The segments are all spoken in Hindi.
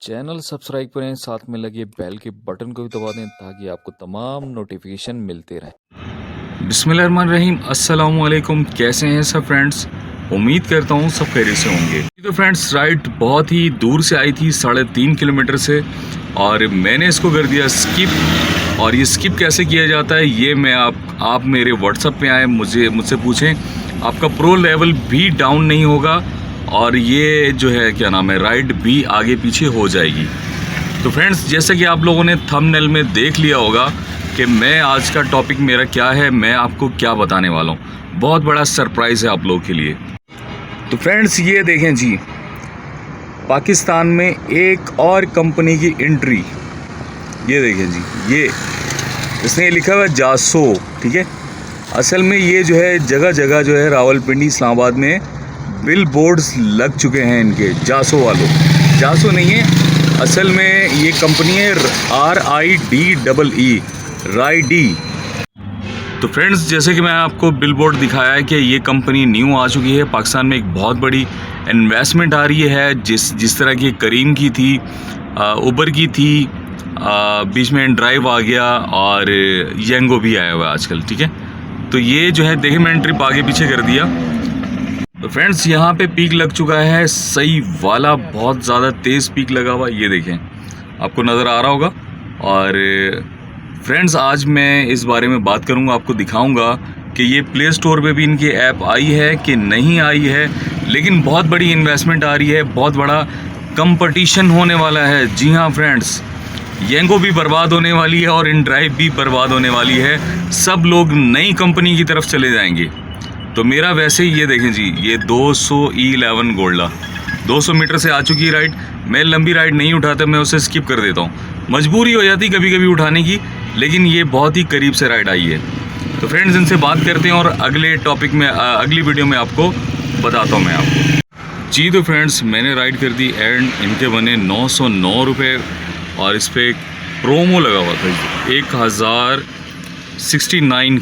चैनल सब्सक्राइब करें, साथ में लगे बेल के बटन को भी दबा दें ताकि आपको तमाम नोटिफिकेशन मिलते रहें। बिस्मिल्लाहिर्रहमानिर्रहीम, अस्सलाम वालेकुम। कैसे हैं सब फ्रेंड्स? उम्मीद करता हूँ सब खैरियत से होंगे। तो फ्रेंड्स राइड बहुत ही दूर से आई थी, 3.5 किलोमीटर से, और मैंने इसको कर दिया स्किप। और ये स्किप कैसे किया जाता है ये मैं आप मेरे व्हाट्सएप पे आए मुझसे पूछें। आपका प्रो लेवल भी डाउन नहीं होगा और ये जो है क्या नाम है राइड भी आगे पीछे हो जाएगी। तो फ्रेंड्स जैसे कि आप लोगों ने थंबनेल में देख लिया होगा कि मैं आज का टॉपिक मेरा क्या है, मैं आपको क्या बताने वाला हूँ। बहुत बड़ा सरप्राइज़ है आप लोगों के लिए। तो फ्रेंड्स ये देखें जी, पाकिस्तान में एक और कंपनी की एंट्री। ये देखें जी, ये इसने लिखा हुआ है जासो, ठीक है। असल में ये जो है जगह जगह जो है रावलपिंडी, इस्लामाबाद में बिल बोर्ड्स लग चुके हैं इनके, जासो वालों। जासो नहीं है, असल में ये कंपनी है RIDEE, राइडी। तो फ्रेंड्स जैसे कि मैं आपको बिल बोर्ड दिखाया है कि ये कंपनी न्यू आ चुकी है पाकिस्तान में। एक बहुत बड़ी इन्वेस्टमेंट आ रही है, जिस तरह की करीम की थी, उबर की थी, बीच में ड्राइव आ गया और येंगो भी आया हुआ है आजकल, ठीक है। तो ये जो है देखिए मैंने ट्रिप आगे पीछे कर दिया। तो फ्रेंड्स यहाँ पे पीक लग चुका है, सही वाला, बहुत ज़्यादा तेज़ पीक लगा हुआ, ये देखें आपको नज़र आ रहा होगा। और फ्रेंड्स आज मैं इस बारे में बात करूँगा, आपको दिखाऊँगा कि ये प्ले स्टोर पे भी इनकी ऐप आई है कि नहीं आई है। लेकिन बहुत बड़ी इन्वेस्टमेंट आ रही है, बहुत बड़ा कंपटीशन होने वाला है। जी हाँ फ्रेंड्स, येंगो भी बर्बाद होने वाली है और इन ड्राइव भी बर्बाद होने वाली है। सब लोग नई कंपनी की तरफ चले जाएंगे। तो मेरा वैसे ही ये देखें जी, ये 200E11 गोल्डा 200 मीटर से आ चुकी है राइड। मैं लंबी राइड नहीं उठाता, मैं उसे स्किप कर देता हूँ। मजबूरी हो जाती कभी कभी उठाने की, लेकिन ये बहुत ही करीब से राइड आई है। तो फ्रेंड्स इनसे बात करते हैं और अगले टॉपिक में अगली वीडियो में आपको बताता हूँ मैं आपको जी। तो फ्रेंड्स मैंने राइड कर दी एंड इनके बने 909 रुपये और इस पर प्रोमो लगा हुआ था 1069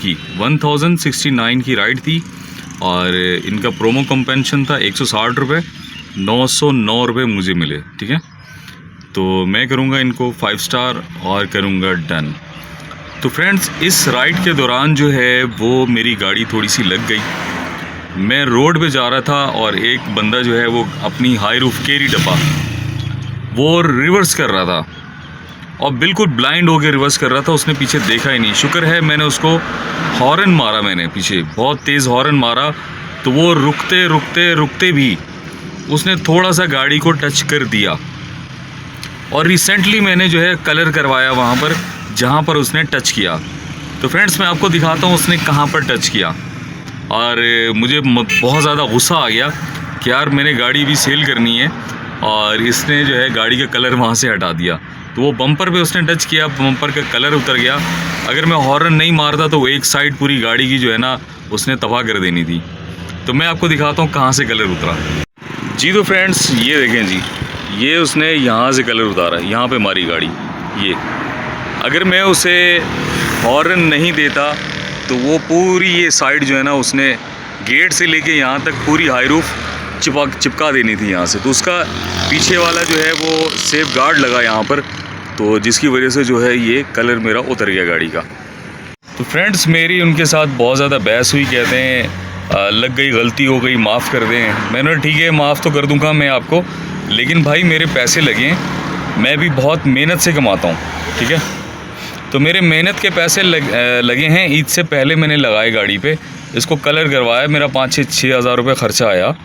की राइड थी और इनका प्रोमो कंपेंशन था 160 रुपये। 909 रुपये मुझे मिले, ठीक है। तो मैं करूँगा इनको 5 स्टार और करूँगा डन। तो फ्रेंड्स इस राइड के दौरान जो है वो मेरी गाड़ी थोड़ी सी लग गई। मैं रोड पे जा रहा था और एक बंदा जो है वो अपनी हाई रूफ केरी डब्बा वो रिवर्स कर रहा था और बिल्कुल ब्लाइंड होकर रिवर्स कर रहा था। उसने पीछे देखा ही नहीं। शुक्र है मैंने उसको हॉर्न मारा, मैंने पीछे बहुत तेज़ हॉर्न मारा तो वो रुकते भी उसने थोड़ा सा गाड़ी को टच कर दिया। और रिसेंटली मैंने जो है कलर करवाया वहाँ पर जहाँ पर उसने टच किया। तो फ्रेंड्स मैं आपको दिखाता हूँ उसने कहाँ पर टच किया। और मुझे बहुत ज़्यादा गुस्सा आ गया कि यार मैंने गाड़ी भी सेल करनी है और इसने जो है गाड़ी का कलर वहाँ से हटा दिया। तो वो बम्पर पे उसने टच किया, बम्पर का कलर उतर गया। अगर मैं हॉर्न नहीं मारता तो वो एक साइड पूरी गाड़ी की जो है ना उसने तबाह कर देनी थी। तो मैं आपको दिखाता हूँ कहाँ से कलर उतरा जी। तो फ्रेंड्स ये देखें जी, ये उसने यहाँ से कलर उतारा, यहाँ पे मारी गाड़ी। ये अगर मैं उसे हॉर्न नहीं देता तो वो पूरी ये साइड जो है ना उसने गेट से लेके यहाँ तक पूरी हाई रूफ चिपका देनी थी यहाँ से। तो उसका पीछे वाला जो है वो सेफ गार्ड लगा यहाँ पर, तो जिसकी वजह से जो है ये कलर मेरा उतर गया गाड़ी का। तो फ्रेंड्स मेरी उनके साथ बहुत ज़्यादा बहस हुई। कहते हैं लग गई, गलती हो गई, माफ़ कर दें। मैंने ठीक है माफ़ तो कर दूँगा मैं आपको, लेकिन भाई मेरे पैसे लगे, मैं भी बहुत मेहनत से कमाता हूँ, ठीक है। तो मेरे मेहनत के पैसे लगे हैं। ईद से पहले मैंने लगाए गाड़ी पे, इसको कलर करवाया, मेरा 5-6 हज़ार रुपये ख़र्चा आया।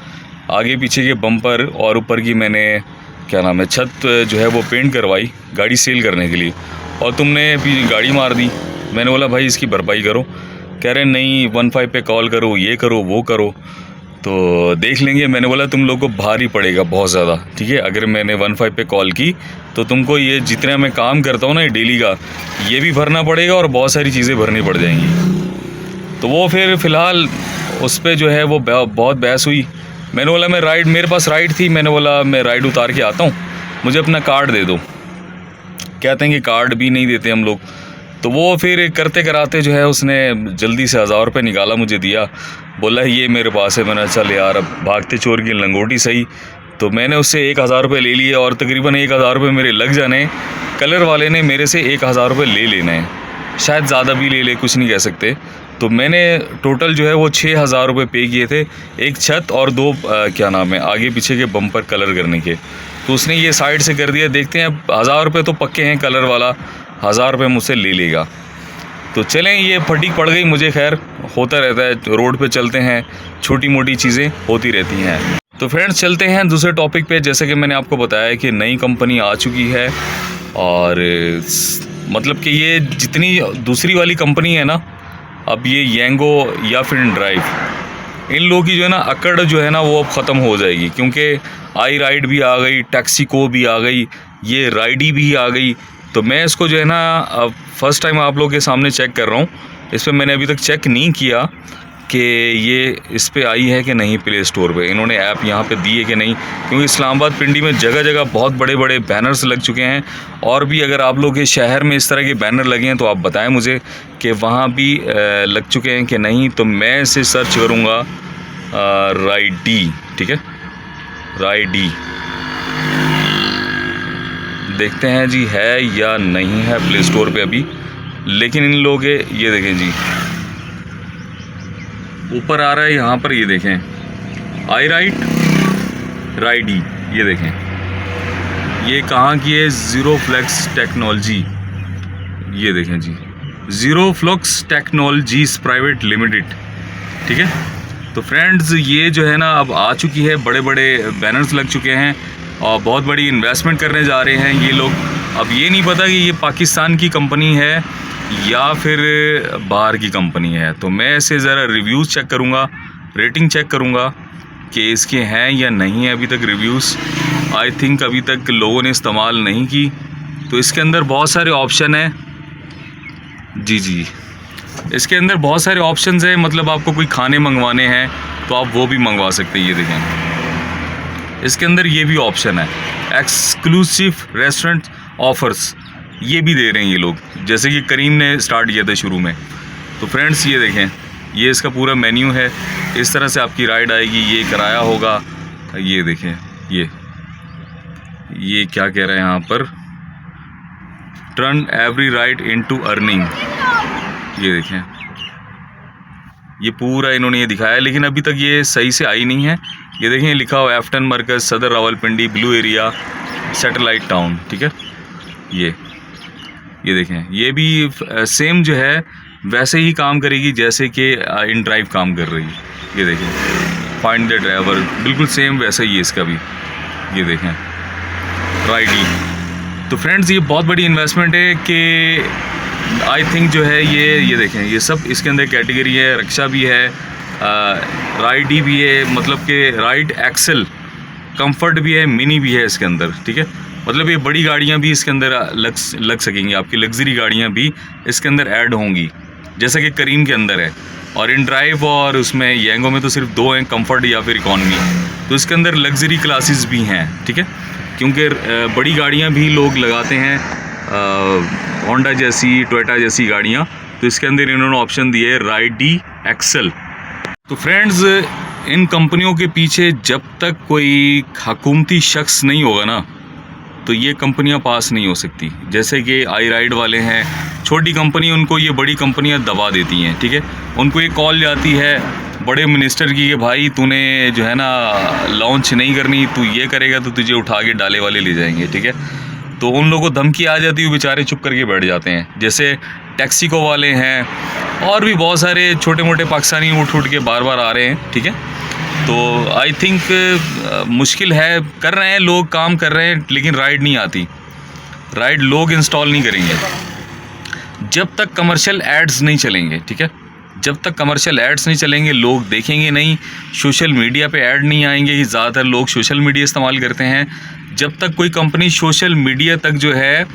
आगे पीछे के बम्पर और ऊपर की मैंने क्या नाम है छत जो है वो पेंट करवाई गाड़ी सेल करने के लिए। और तुमने अभी गाड़ी मार दी। मैंने बोला भाई इसकी भरपाई करो। कह रहे नहीं 15 पे कॉल करो, ये करो वो करो, तो देख लेंगे। मैंने बोला तुम लोग को भारी पड़ेगा बहुत ज़्यादा, ठीक है। अगर मैंने 15 पे कॉल की तो तुमको ये जितना मैं काम करता हूँ ना डेली का, ये भी भरना पड़ेगा और बहुत सारी चीज़ें भरनी पड़ जाएंगी। तो वो फिर फ़िलहाल उस पर जो है वो बहुत बहस हुई। मैंने बोला मेरे पास राइड थी, मैंने बोला मैं राइड उतार के आता हूँ, मुझे अपना कार्ड दे दो। कहते हैं कि कार्ड भी नहीं देते हम लोग। तो वो फिर करते कराते जो है उसने जल्दी से 1000 रुपये निकाला, मुझे दिया, बोला ये मेरे पास है। मैंने चल यार अब भागते चोर की लंगोटी सही, तो मैंने उससे 1000 रुपये ले लिए और तकरीबन 1000 रुपये मेरे लग जाने। कलर वाले ने मेरे से 1000 रुपये ले लेना है, शायद ज़्यादा भी ले ले, कुछ नहीं कह सकते। तो मैंने टोटल जो है वो 6000 रुपये पे किए थे, एक छत और 2 क्या नाम है आगे पीछे के बम्पर कलर करने के। तो उसने ये साइड से कर दिया। देखते हैं, 1000 रुपये तो पक्के हैं, कलर वाला 1000 रुपये मुझसे ले लेगा। तो चलें, ये फटीक पड़ गई मुझे, खैर होता रहता है, रोड पे चलते हैं, छोटी मोटी चीज़ें होती रहती हैं। तो फ्रेंड्स चलते हैं दूसरे टॉपिक पे। जैसे कि मैंने आपको बताया कि नई कंपनी आ चुकी है और मतलब कि ये जितनी दूसरी वाली कंपनी है ना, अब ये येंगो या फिर इनड्राइव, इन लोगों की जो है ना अकड़ जो है ना वो अब ख़त्म हो जाएगी, क्योंकि आई राइड भी आ गई, टैक्सीको भी आ गई, ये राइडी भी आ गई। तो मैं इसको जो है ना अब फर्स्ट टाइम आप लोगों के सामने चेक कर रहा हूँ। इस पर मैंने अभी तक चेक नहीं किया कि ये इस पे आई है कि नहीं, प्ले स्टोर पे इन्होंने ऐप यहाँ पे दी है कि नहीं, क्योंकि इस्लामाबाद पिंडी में जगह जगह बहुत बड़े बड़े बैनर्स लग चुके हैं। और भी अगर आप लोगों के शहर में इस तरह के बैनर लगे हैं तो आप बताएं मुझे कि वहाँ भी लग चुके हैं कि नहीं। तो मैं इसे सर्च करूँगा राइडी, ठीक है, राइडी, देखते हैं जी है या नहीं है प्ले स्टोर पे अभी। लेकिन इन लोगों के ये देखें जी, ऊपर आ रहा है यहाँ पर, ये देखें आई राइट राइडी, ये देखें ये कहाँ की है, ज़ीरो फ्लेक्स टेक्नोलॉजी, ये देखें जी, zero flex technologies private limited, ठीक है। तो फ्रेंड्स ये जो है ना अब आ चुकी है, बड़े बड़े बैनर्स लग चुके हैं और बहुत बड़ी इन्वेस्टमेंट करने जा रहे हैं ये लोग। अब ये नहीं पता कि ये पाकिस्तान की कंपनी है या फिर बाहर की कंपनी है। तो मैं इसे ज़रा रिव्यूज़ चेक करूँगा, रेटिंग चेक करूँगा कि इसके हैं या नहीं है। अभी तक रिव्यूज़ आई थिंक अभी तक लोगों ने इस्तेमाल नहीं की। तो इसके अंदर बहुत सारे ऑप्शन हैं जी, इसके अंदर बहुत सारे ऑप्शंस हैं। मतलब आपको कोई खाने मंगवाने हैं तो आप वो भी मंगवा सकते हैं। ये देखें इसके अंदर ये भी ऑप्शन है, एक्सक्लूसिव रेस्टोरेंट ऑफर्स, ये भी दे रहे हैं ये लोग, जैसे कि करीम ने स्टार्ट किया था शुरू में। तो फ्रेंड्स ये देखें, ये इसका पूरा मेन्यू है, इस तरह से आपकी राइड आएगी, ये किराया होगा। ये देखें ये क्या कह रहे हैं यहाँ पर, turn every ride into earning, ये देखें ये पूरा इन्होंने ये दिखाया है। लेकिन अभी तक ये सही से आई नहीं है। ये देखें लिखा हुआ एफ्टन मरकज़, सदर Rawalpindi, blue area, satellite town, ठीक है। ये देखें ये भी सेम जो है वैसे ही काम करेगी जैसे कि इन ड्राइव काम कर रही है। ये देखें फाइंड द ड्राइवर, बिल्कुल सेम वैसा ही है इसका भी। ये देखें राइडी। तो फ्रेंड्स ये बहुत बड़ी इन्वेस्टमेंट है कि आई थिंक जो है ये देखें ये सब इसके अंदर कैटेगरी है, रक्षा भी है, राइडी भी है, मतलब कि राइड एक्सेल, कंफर्ट भी है, मिनी भी है इसके अंदर, ठीक है। मतलब ये बड़ी गाड़ियाँ भी इसके अंदर लग सकेंगी, आपकी लग्जरी गाड़ियाँ भी इसके अंदर ऐड होंगी, जैसा कि करीम के अंदर है। और इन ड्राइव और उसमें येंगो में तो सिर्फ 2 हैं, कंफर्ट या फिर इकॉनमी। तो इसके अंदर लग्जरी क्लासेस भी हैं, ठीक है, क्योंकि बड़ी गाड़ियाँ भी लोग लगाते हैं, होंडा जैसी, टोयोटा जैसी गाड़ियाँ। तो इसके अंदर इन्होंने ऑप्शन दिए है राइडी एक्सेल। तो फ्रेंड्स इन कंपनियों के पीछे जब तक कोई हुकूमती शख्स नहीं होगा ना, तो ये कंपनियां पास नहीं हो सकती। जैसे कि आई राइड वाले हैं, छोटी कंपनी, उनको ये बड़ी कंपनियां दबा देती हैं, ठीक है। उनको ये कॉल जाती है बड़े मिनिस्टर की कि भाई तूने जो है ना लॉन्च नहीं करनी, तू ये करेगा तो तुझे उठा के डाले वाले ले जाएंगे, ठीक है। तो उन लोगों को धमकी आ जाती है, वो बेचारे चुप करके बैठ जाते हैं। जैसे टैक्सीको वाले हैं और भी बहुत सारे छोटे मोटे पाकिस्तानी उठ के बार बार आ रहे हैं, ठीक है। तो आई थिंक मुश्किल है, कर रहे हैं लोग, काम कर रहे हैं, लेकिन राइड नहीं आती, राइड लोग इंस्टॉल नहीं करेंगे जब तक कमर्शियल एड्स नहीं चलेंगे, ठीक है। जब तक कमर्शियल एड्स नहीं चलेंगे लोग देखेंगे नहीं, सोशल मीडिया पे ऐड नहीं आएंगे, कि ज़्यादातर लोग सोशल मीडिया इस्तेमाल करते हैं। जब तक कोई कंपनी सोशल मीडिया तक जो है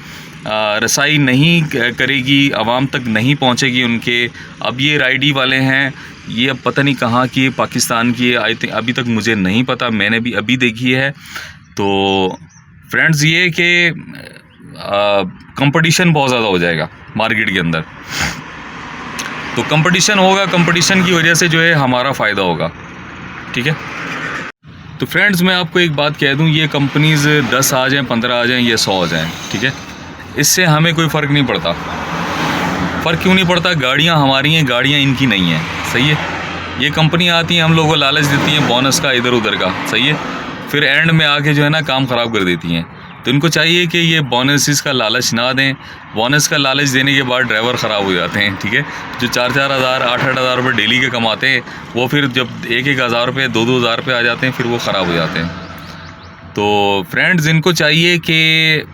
रसाई नहीं करेगी, आवाम तक नहीं पहुंचेगी उनके। अब ये राइडी वाले हैं, ये अब पता नहीं कहाँ की, पाकिस्तान की आई थिंक, अभी तक मुझे नहीं पता, मैंने भी अभी देखी है। तो फ्रेंड्स ये कि कंपटीशन बहुत ज़्यादा हो जाएगा मार्केट के अंदर। तो कंपटीशन होगा, कंपटीशन की वजह से जो है हमारा फ़ायदा होगा, ठीक है। तो फ्रेंड्स मैं आपको एक बात कह दूं, ये कंपनीज़ 10 आ जाएँ, 15 आ जाएँ या 100 आ जाएँ, ठीक है, इससे हमें कोई फ़र्क नहीं पड़ता। फ़र्क क्यों नहीं पड़ता? गाड़ियाँ हमारी हैं, गाड़ियाँ इनकी नहीं हैं, सही है। ये कंपनी आती हैं, हम लोगों को लालच देती हैं बोनस का, इधर उधर का, सही है, फिर एंड में आके जो है ना काम ख़राब कर देती हैं। तो इनको चाहिए कि ये बोनसेस का लालच ना दें। बोनस का लालच देने के बाद ड्राइवर ख़राब हो जाते हैं, ठीक है। जो 4-4 हज़ार 8-8 हज़ार रुपये डेली के कमाते हैं, वो फिर जब 1-1 हज़ार रुपये 2-2 हज़ार रुपये आ जाते हैं, फिर वो ख़राब हो जाते हैं। तो फ्रेंड्स इनको चाहिए कि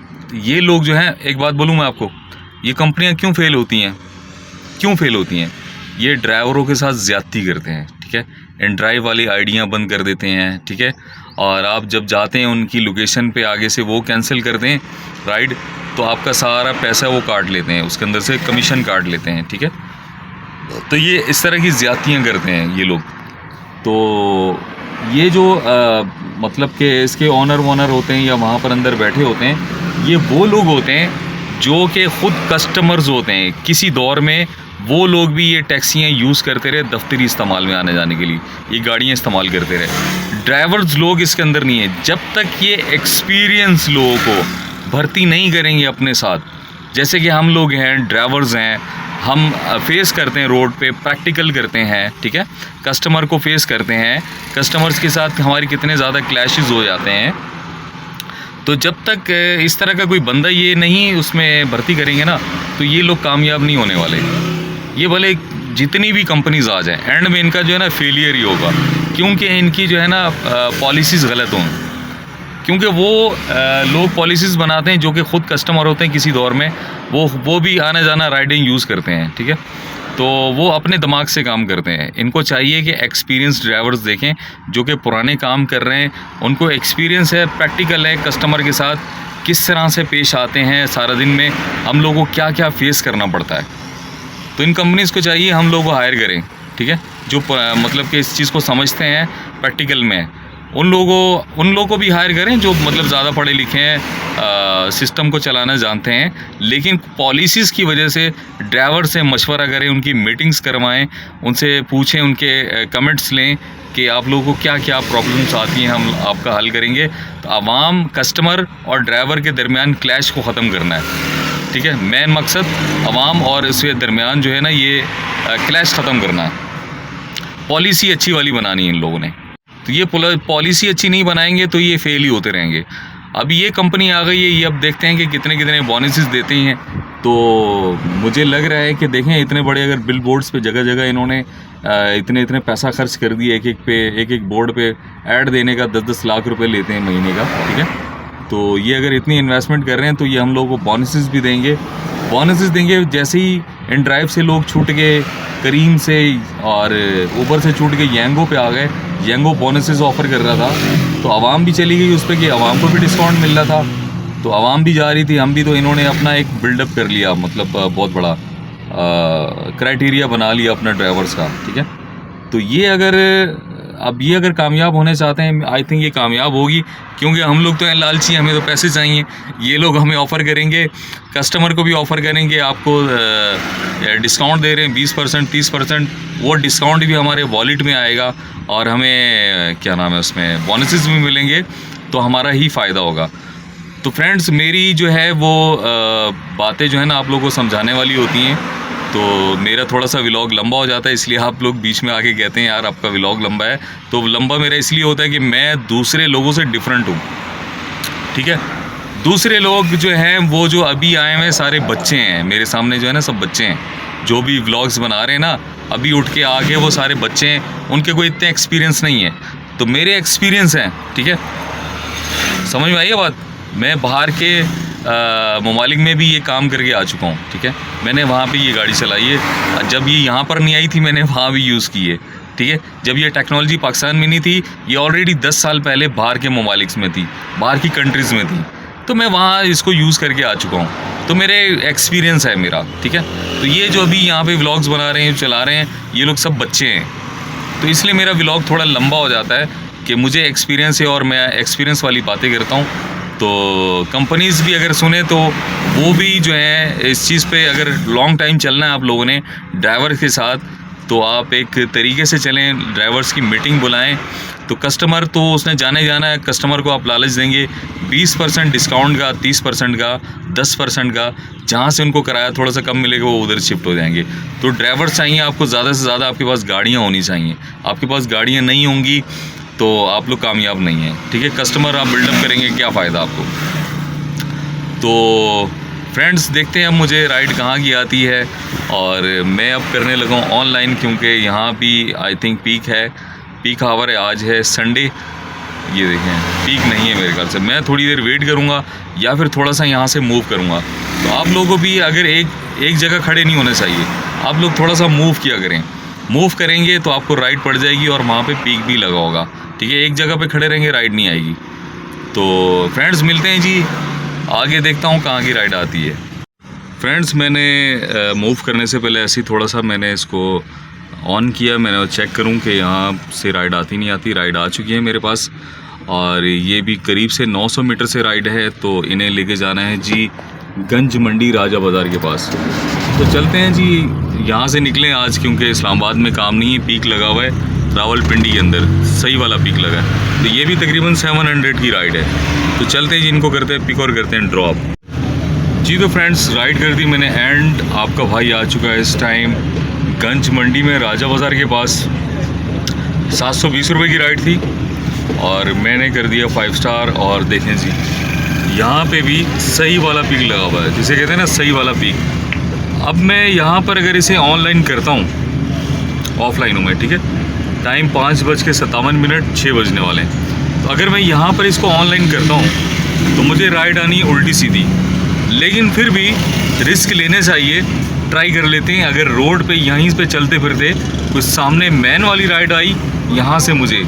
ये लोग जो हैं, एक बात बोलूँ मैं आपको, ये कंपनियाँ क्यों फ़ेल होती हैं? क्यों फ़ेल होती हैं? ये ड्राइवरों के साथ ज़्यादती करते हैं, ठीक है। एंड ड्राइव वाली आइडियाँ बंद कर देते हैं, ठीक है। और आप जब जाते हैं उनकी लोकेशन पे, आगे से वो कैंसिल कर दें राइड, तो आपका सारा पैसा वो काट लेते हैं, उसके अंदर से कमीशन काट लेते हैं, ठीक है। तो ये इस तरह की ज़्यादतियाँ करते हैं ये लोग। तो ये जो मतलब कि इसके ऑनर वॉनर होते हैं या वहाँ पर अंदर बैठे होते हैं, ये वो लोग होते हैं जो कि ख़ुद कस्टमर्स होते हैं। किसी दौर में वो लोग भी ये टैक्सियाँ यूज़ करते रहे दफ्तरी इस्तेमाल में आने जाने के लिए, ये गाड़ियाँ इस्तेमाल करते रहे। ड्राइवर्स लोग इसके अंदर नहीं है। जब तक ये एक्सपीरियंस लोगों को भर्ती नहीं करेंगे अपने साथ, जैसे कि हम लोग हैं, ड्राइवर्स हैं, हम फेस करते हैं रोड पे, प्रैक्टिकल करते हैं, ठीक है, कस्टमर को फेस करते हैं, कस्टमर्स के साथ हमारी कितने ज़्यादा क्लैशेस हो जाते हैं। तो जब तक इस तरह का कोई बंदा ये नहीं उसमें भर्ती करेंगे ना, तो ये लोग कामयाब नहीं होने वाले। ये भले जितनी भी कंपनीज आ जाएं, एंड में इनका जो है ना फेलियर ही होगा, क्योंकि इनकी जो है ना पॉलिसीज़ गलत हों। क्योंकि वो लोग पॉलिसीज़ बनाते हैं जो कि ख़ुद कस्टमर होते हैं किसी दौर में, वो भी आना जाना राइडिंग यूज़ करते हैं, ठीक है। तो वो अपने दिमाग से काम करते हैं। इनको चाहिए कि एक्सपीरियंस ड्राइवर्स देखें जो कि पुराने काम कर रहे हैं, उनको एक्सपीरियंस है, प्रैक्टिकल है, कस्टमर के साथ किस तरह से पेश आते हैं, सारा दिन में हम लोगों को क्या क्या फेस करना पड़ता है। तो इन कंपनीज़ को चाहिए हम लोगों को हायर करें, ठीक है, जो मतलब कि इस चीज़ को समझते हैं, प्रैक्टिकल में उन लोगों को भी हायर करें जो मतलब ज़्यादा पढ़े लिखे हैं, सिस्टम को चलाना जानते हैं। लेकिन पॉलिसीज़ की वजह से ड्राइवर से मशवरा करें, उनकी मीटिंग्स करवाएं, उनसे पूछें, उनके कमेंट्स लें कि आप लोगों को क्या क्या प्रॉब्लम्स आती हैं, हम आपका हल करेंगे। तो आवाम, कस्टमर और ड्राइवर के दरमियान क्लैश को ख़त्म करना है, ठीक है। मेन मकसद आवाम और इसके दरमियान जो है ना ये क्लैश ख़त्म करना है। पॉलिसी अच्छी वाली बनानी है इन लोगों ने। तो ये पॉलिसी अच्छी नहीं बनाएंगे तो ये फेल ही होते रहेंगे। अभी ये कंपनी आ गई है, ये अब देखते हैं कि कितने कितने बोनसेस देते हैं। तो मुझे लग रहा है कि देखें, इतने बड़े अगर बिल बोर्ड्स पे जगह जगह इन्होंने इतने इतने पैसा खर्च कर दिए, एक एक बोर्ड पे ऐड देने का 10-10 लाख रुपए लेते हैं महीने का, ठीक है। तो ये अगर इतनी इन्वेस्टमेंट कर रहे हैं तो ये हम लोगों को बोनसेस भी देंगे। जैसे ही इन ड्राइव से लोग छूट गए, करीम से और ऊबर से छूट के येंगो पे आ गए, येंगो बोनसेस ऑफ़र कर रहा था, तो आवाम भी चली गई उस पर कि आवाम को भी डिस्काउंट मिल रहा था, तो आवाम भी जा रही थी, हम भी। तो इन्होंने अपना एक बिल्डअप कर लिया, मतलब बहुत बड़ा क्राइटेरिया बना लिया अपना ड्राइवर्स का, ठीक है। तो ये अगर कामयाब होने चाहते हैं, आई थिंक ये कामयाब होगी, क्योंकि हम लोग तो हैं लालची, हमें तो पैसे चाहिए। ये लोग हमें ऑफ़र करेंगे, कस्टमर को भी ऑफ़र करेंगे, आपको डिस्काउंट दे रहे हैं 20% 30%, वो डिस्काउंट भी हमारे वॉलेट में आएगा और हमें क्या नाम है उसमें बोनसेस भी मिलेंगे, तो हमारा ही फ़ायदा होगा। तो फ्रेंड्स मेरी जो है वो बातें जो है ना आप लोगों को समझाने वाली होती हैं। तो मेरा थोड़ा सा व्लॉग लंबा हो जाता है, इसलिए आप लोग बीच में आके कहते हैं यार आपका व्लॉग लंबा है। तो लंबा मेरा इसलिए होता है कि मैं दूसरे लोगों से डिफरेंट हूँ, ठीक है। दूसरे लोग जो हैं वो जो अभी आए हुए सारे बच्चे हैं, मेरे सामने जो है ना सब बच्चे हैं, जो भी व्लॉग्स बना रहे हैं ना, अभी उठ के आगे वो सारे बच्चे हैं, उनके कोई इतने एक्सपीरियंस नहीं है, तो मेरे एक्सपीरियंस हैं, ठीक है। समझ में आई है बात। मैं बाहर के ममालिक में भी ये काम करके आ चुका हूँ, ठीक है। मैंने वहाँ पे ये गाड़ी चलाई है, जब ये यहाँ पर नहीं आई थी मैंने वहाँ भी यूज़ की है, ठीक है। जब ये टेक्नोलॉजी पाकिस्तान में नहीं थी, ये ऑलरेडी 10 साल पहले बाहर के ममालिक में थी, बाहर की कंट्रीज़ में थी, तो मैं वहाँ इसको यूज़ करके आ चुका हूँ, तो मेरे एक्सपीरियंस है मेरा, ठीक है। तो ये जो अभी यहाँ पे व्लॉग्स बना रहे हैं, चला रहे हैं, ये लोग सब बच्चे हैं, तो इसलिए मेरा व्लॉग थोड़ा लंबा हो जाता है कि मुझे एक्सपीरियंस है और मैं एक्सपीरियंस वाली बातें करता हूँ। तो कंपनीज़ भी अगर सुने तो वो भी जो है इस चीज़ पे, अगर लॉन्ग टाइम चलना है आप लोगों ने ड्राइवर के साथ, तो आप एक तरीके से चलें, ड्राइवर्स की मीटिंग बुलाएं। तो कस्टमर तो उसने जाने जाना है, कस्टमर को आप लालच देंगे 20% डिस्काउंट का, 30% का, 10% का, जहाँ से उनको किराया थोड़ा सा कम मिलेगा वो उधर शिफ्ट हो जाएंगे। तो ड्राइवर्स चाहिए आपको ज़्यादा से ज़्यादा, आपके पास गाड़ियाँ होनी चाहिए। आपके पास गाड़ियाँ नहीं होंगी तो आप लोग कामयाब नहीं हैं, ठीक है। कस्टमर आप बिल्डअप करेंगे, क्या फ़ायदा आपको। तो फ्रेंड्स देखते हैं अब मुझे राइड कहाँ की आती है, और मैं अब करने लगा हूँ ऑनलाइन, क्योंकि यहाँ भी आई थिंक पीक आवर है। आज है संडे, ये देखें पीक नहीं है मेरे ख्याल से। मैं थोड़ी देर वेट करूँगा या फिर थोड़ा सा यहाँ से मूव करूँगा। तो आप लोगों को भी अगर एक जगह खड़े नहीं होना चाहिए, आप लोग थोड़ा सा मूव किया करें। मूव करेंगे तो आपको राइड पड़ जाएगी और वहाँ पे पीक भी लगा होगा, ठीक है। एक जगह पे खड़े रहेंगे राइड नहीं आएगी। तो फ्रेंड्स मिलते हैं जी, आगे देखता हूँ कहाँ की राइड आती है। फ्रेंड्स मैंने मूव करने से पहले ऐसे ही थोड़ा सा मैंने इसको ऑन किया, मैंने चेक करूँ कि यहाँ से राइड आती नहीं आती। राइड आ चुकी है मेरे पास, और ये भी करीब से 900 मीटर से राइड है। तो इन्हें लेके जाना है जी गंज मंडी राजा बाज़ार के पास। तो चलते हैं जी, यहाँ से निकलें आज, क्योंकि इस्लामाबाद में काम नहीं है। पीक लगा हुआ है रावलपिंडी के अंदर, सही वाला पीक लगा है। तो ये भी तकरीबन 700 की राइड है। तो चलते हैं जी, इनको करते हैं पिक और करते हैं ड्रॉप जी। तो फ्रेंड्स राइड कर दी मैंने एंड आपका भाई आ चुका है इस टाइम गंज मंडी में राजा बाज़ार के पास। 720 रुपये की राइड थी और मैंने कर दिया 5 स्टार। और देखें जी, यहाँ पे भी सही वाला पीक लगा हुआ है, जिसे कहते हैं ना सही वाला पीक। अब मैं यहाँ पर अगर इसे ऑनलाइन करता हूँ, ऑफलाइन हूँ मैं, ठीक है। टाइम 5:57, 6 बजने वाले हैं। तो अगर मैं यहाँ पर इसको ऑनलाइन करता हूँ तो मुझे राइड आनी है उल्टी सीधी, लेकिन फिर भी रिस्क लेने चाहिए, ट्राई कर लेते हैं। अगर रोड पे यहीं पे चलते फिरते कुछ सामने मैन वाली राइड आई यहाँ से मुझे,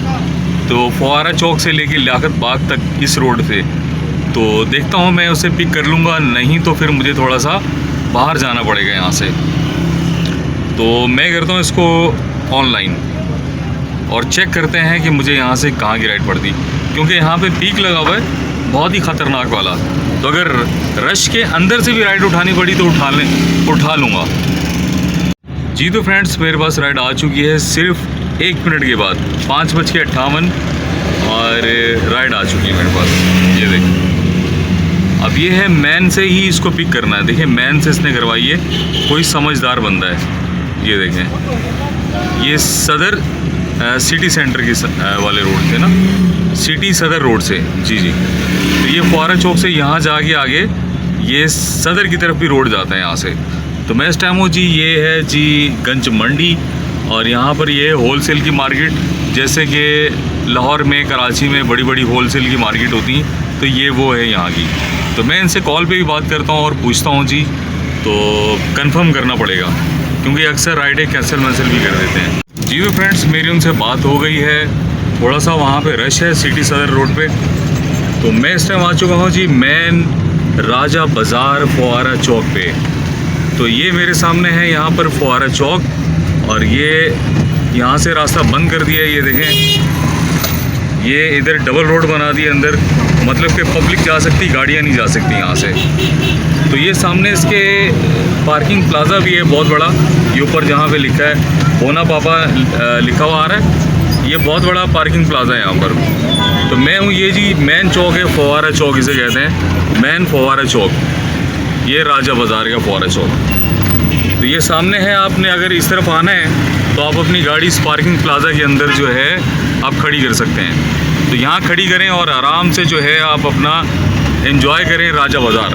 तो फुआरा चौक से लेके लियाकत बाग तक इस रोड पे, तो देखता हूँ मैं उसे पिक कर लूँगा, नहीं तो फिर मुझे थोड़ा सा बाहर जाना पड़ेगा यहाँ से। तो मैं करता हूँ इसको ऑनलाइन और चेक करते हैं कि मुझे यहाँ से कहाँ की राइड पड़ती, क्योंकि यहाँ पे पीक लगा हुआ है बहुत ही ख़तरनाक वाला। तो अगर रश के अंदर से भी राइड उठानी पड़ी तो उठा लूँगा जी। तो फ्रेंड्स मेरे पास राइड आ चुकी है सिर्फ 1 मिनट के बाद, 5:58 और राइड आ चुकी है मेरे पास। ये देखिए, अब ये है मैन से ही इसको पिक करना है। देखिए मैन से इसने करवाई है, कोई समझदार बंदा है। ये देखें, ये सदर सिटी सेंटर के वाले रोड थे ना, सिटी सदर रोड से जी। तो ये फुआरा चौक से यहाँ जाके आगे ये सदर की तरफ भी रोड जाता है यहाँ से। तो मैं इस टाइम हूँ जी, ये है जी गंज मंडी, और यहाँ पर ये होलसेल की मार्केट, जैसे कि लाहौर में, कराची में बड़ी बड़ी होलसेल की मार्केट होती हैं, तो ये वो है यहाँ की। तो मैं इनसे कॉल पे भी बात करता हूँ और पूछता हूँ जी, तो कंफर्म करना पड़ेगा, क्योंकि अक्सर राइडें कैंसिल भी कर देते हैं जी। तो फ्रेंड्स मेरी उनसे बात हो गई है, थोड़ा सा वहाँ पे रश है सिटी सदर रोड पे। तो मैं इस टाइम आ चुका हूँ जी मेन राजा बाज़ार फुआरा चौक पे। तो ये मेरे सामने है यहाँ पर फुआरा चौक, और ये यहाँ से रास्ता बंद कर दिया है। ये देखें, ये इधर डबल रोड बना दिया अंदर, मतलब कि पब्लिक जा सकती, गाड़ियाँ नहीं जा सकती यहाँ से। तो ये सामने इसके पार्किंग प्लाजा भी है बहुत बड़ा, ये ऊपर जहाँ पे लिखा है बोना पापा लिखा हुआ आ रहा है, ये बहुत बड़ा पार्किंग प्लाजा है यहाँ पर। तो मैं हूँ ये जी मेन चौक है, फुआरा चौक इसे कहते हैं, मेन फुआरा चौक, ये राजा बाज़ार का फुआरा चौक। तो ये सामने है, आपने अगर इस तरफ आना है तो आप अपनी गाड़ी इस पार्किंग प्लाजा के अंदर जो है आप खड़ी कर सकते हैं। तो यहाँ खड़ी करें और आराम से जो है आप अपना एंजॉय करें राजा बाज़ार।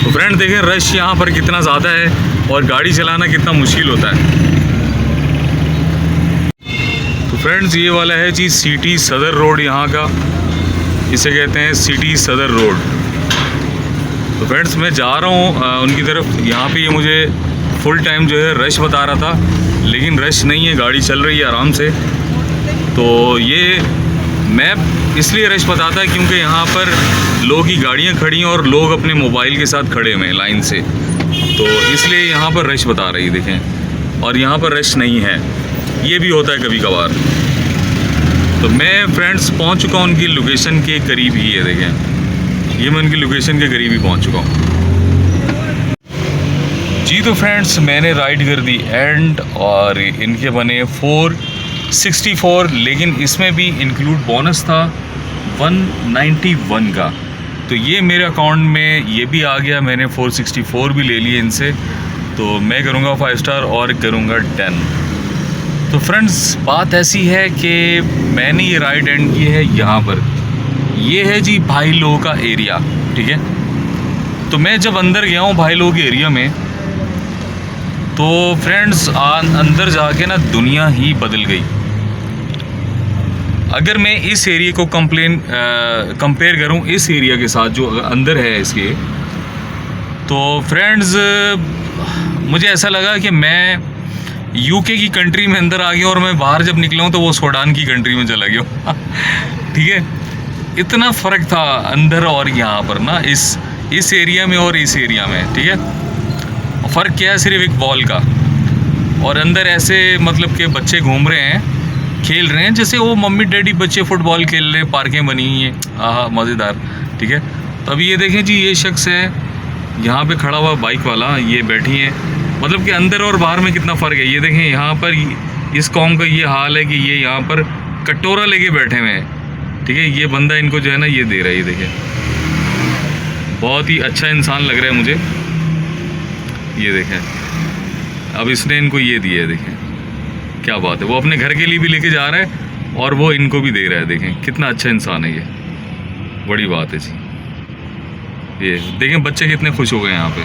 तो फ्रेंड देखें रश यहाँ पर कितना ज़्यादा है और गाड़ी चलाना कितना मुश्किल होता है। तो फ्रेंड्स ये वाला है जी सिटी सदर रोड, यहाँ का इसे कहते हैं सिटी सदर रोड। तो फ्रेंड्स मैं जा रहा हूँ उनकी तरफ। यहाँ पे ये मुझे फुल टाइम जो है रश बता रहा था, लेकिन रश नहीं है, गाड़ी चल रही है आराम से। तो ये मैप इसलिए रश बताता है क्योंकि यहाँ पर लोगों की गाड़ियाँ खड़ी हैं और लोग अपने मोबाइल के साथ खड़े हुए हैं लाइन से, तो इसलिए यहाँ पर रश बता रही देखें। और यहाँ पर रश नहीं है, ये भी होता है कभी कभार। तो मैं फ्रेंड्स पहुँच चुका हूँ उनकी लोकेशन के करीब ही है, देखें ये मैं उनकी लोकेशन के करीब ही पहुँच चुका हूँ जी तो फ्रेंड्स मैंने राइड कर दी एंड और इनके बने 464, लेकिन इसमें भी इंक्लूड बोनस था 191 का। तो ये मेरे अकाउंट में ये भी आ गया, मैंने 464 भी ले लिए इनसे। तो मैं करूँगा 5 स्टार और करूँगा 10। तो फ्रेंड्स बात ऐसी है कि मैंने ये राइड एंड की है यहाँ पर। ये है जी भाई लोग का एरिया, ठीक है। तो मैं जब अंदर गया हूँ भाई लोग के एरिया में, तो फ्रेंड्स अंदर जाके ना दुनिया ही बदल गई। अगर मैं इस एरिया को कंपेयर करूं इस एरिया के साथ जो अंदर है इसके, तो फ्रेंड्स मुझे ऐसा लगा कि मैं यूके की कंट्री में अंदर आ गया और मैं बाहर जब निकला हूं तो वो सूडान की कंट्री में चला गया हूं। ठीक है, इतना फ़र्क था अंदर और यहाँ पर ना, इस एरिया में और इस एरिया में। ठीक है, फ़र्क क्या है, सिर्फ एक बॉल का। और अंदर ऐसे मतलब कि बच्चे घूम रहे हैं, खेल रहे हैं जैसे वो मम्मी डैडी बच्चे फुटबॉल खेल रहे हैं, पार्कें बनी हुई हैं, हाँ मज़ेदार। ठीक है, तो अभी ये देखें जी, ये शख्स है यहाँ पे खड़ा हुआ बाइक वाला, ये बैठी है। मतलब कि अंदर और बाहर में कितना फ़र्क है। ये देखें यहाँ पर इस कौम का ये हाल है कि ये यहाँ पर कटोरा लेके बैठे हुए हैं। ठीक है, ये बंदा इनको जो है ना ये दे रहा है, ये देखें, बहुत ही अच्छा इंसान लग रहा है मुझे। ये देखें, अब इसने इनको ये दिया है, देखें क्या बात है। वो अपने घर के लिए भी लेके जा रहा है और वो इनको भी दे रहा है। देखें कितना अच्छा इंसान है ये, बड़ी बात है जी। ये देखें बच्चे कितने खुश हो गए यहाँ पे।